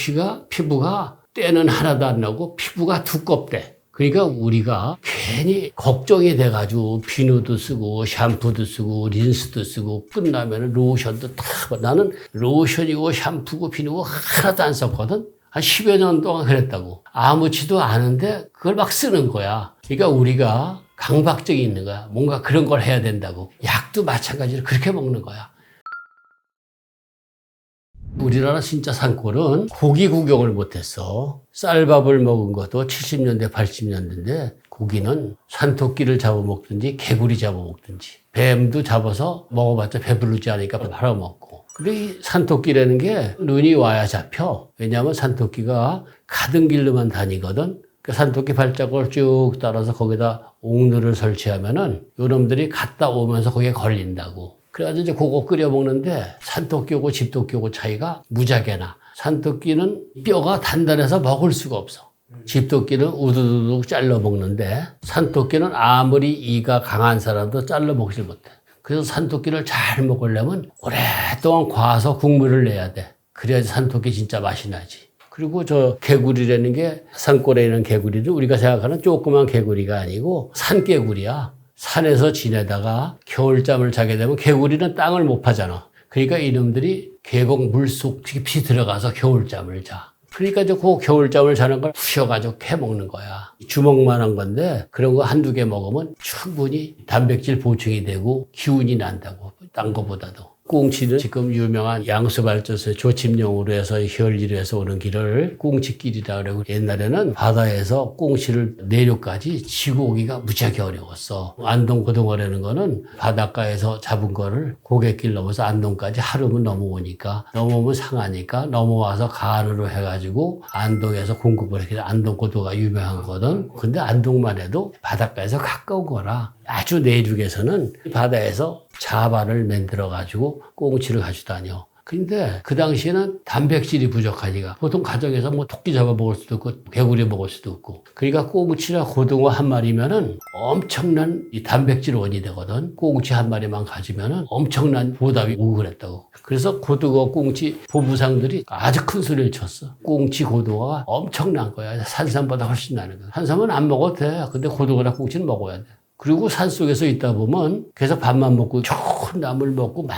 피부가 때는 하나도 안 나고 피부가 두껍대. 그러니까 우리가 괜히 걱정이 돼가지고 비누도 쓰고 샴푸도 쓰고 린스도 쓰고 끝나면 로션도 다 나는 로션이고 샴푸고 비누고 하나도 안 썼거든. 한 10여 년 동안 그랬다고. 아무렇지도 않은데 그걸 막 쓰는 거야. 그러니까 우리가 강박증이 있는 거야. 뭔가 그런 걸 해야 된다고. 약도 마찬가지로 그렇게 먹는 거야. 우리나라 진짜 산골은 고기 구경을 못했어. 쌀밥을 먹은 것도 70년대, 80년대인데 고기는 산토끼를 잡아먹든지 개구리 잡아먹든지 뱀도 잡아서 먹어봤자 배부르지 않으니까 팔아먹고. 근데 이 산토끼라는 게 눈이 와야 잡혀. 왜냐하면 산토끼가 가던 길로만 다니거든. 그 산토끼 발자국을 쭉 따라서 거기다 옥루를 설치하면은 요놈들이 갔다 오면서 거기에 걸린다고. 그래가지고 이제 그거 끓여 먹는데 산토끼하고 집토끼하고 차이가 무지하게나. 산토끼는 뼈가 단단해서 먹을 수가 없어. 집토끼는 우두두둑 잘라 먹는데 산토끼는 아무리 이가 강한 사람도 잘라 먹질 못해. 그래서 산토끼를 잘 먹으려면 오랫동안 과서 국물을 내야 돼. 그래야지 산토끼 진짜 맛이 나지. 그리고 저 개구리라는 게 산골에 있는 개구리는 우리가 생각하는 조그만 개구리가 아니고 산개구리야. 산에서 지내다가 겨울잠을 자게 되면 개구리는 땅을 못 파잖아. 그러니까 이놈들이 계곡 물속 깊이 들어가서 겨울잠을 자. 그러니까 이제 그 겨울잠을 자는 걸 부셔가지고 캐먹는 거야. 주먹만한 건데 그런 거 한두 개 먹으면 충분히 단백질 보충이 되고 기운이 난다고. 딴 거보다도. 꽁치는 지금 유명한 양수발전소의 조침용으로 해서 현리로 해서 오는 길을 꽁치길이라 그러고 옛날에는 바다에서 꽁치를 내륙까지 지고 오기가 무지하게 어려웠어. 안동고등어라는 거는 바닷가에서 잡은 거를 고갯길 넘어서 안동까지 하루면 넘어오니까 넘어오면 상하니까 넘어와서 간으로 해가지고 안동에서 공급을 했기 때문에 안동고등어가 유명한 거든. 근데 안동만 해도 바닷가에서 가까운 거라 아주 내륙에서는 바다에서 자반을 만들어가지고 꽁치를 가지고 다녀. 근데 그 당시에는 단백질이 부족하니까 보통 가정에서 뭐 토끼 잡아 먹을 수도 있고 개구리 먹을 수도 있고 그러니까 꽁치나 고등어 한 마리면은 엄청난 이 단백질원이 되거든. 꽁치 한 마리만 가지면은 엄청난 보답이 오고 그랬다고. 그래서 고등어 꽁치 보부상들이 아주 큰 소리를 쳤어. 꽁치 고등어가 엄청난 거야. 산삼보다 훨씬 나는 거야. 산삼은 안 먹어도 돼. 근데 고등어나 꽁치는 먹어야 돼. 그리고 산속에서 있다 보면 계속 밥만 먹고 좋은 나물 먹고 막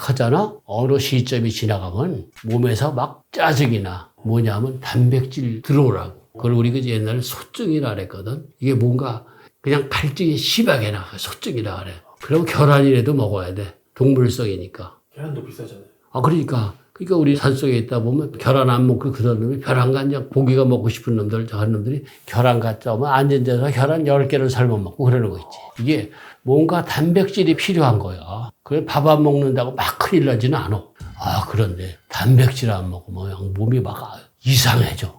하잖아. 어느 시점이 지나가면 몸에서 막 짜증이 나. 뭐냐면 단백질 들어오라고. 그걸 우리가 옛날에 소증이라 그랬거든. 이게 뭔가 그냥 갈증이 심하게 나. 소증이라 그래. 그럼 계란이라도 먹어야 돼. 동물성이니까. 계란도 비싸잖아요. 그러니까 우리 산속에 있다 보면 계란 안 먹고 그런 놈이 벼랑간 고기가 먹고 싶은 놈들, 저런 놈들이 계란 갖다 오면 앉은 데서 계란 10개를 삶아 먹고 그러는 거 있지. 이게 뭔가 단백질이 필요한 거야. 그래 밥 안 먹는다고 막 큰일 나지는 않아. 그런데 단백질 안 먹으면 몸이 막 이상해져.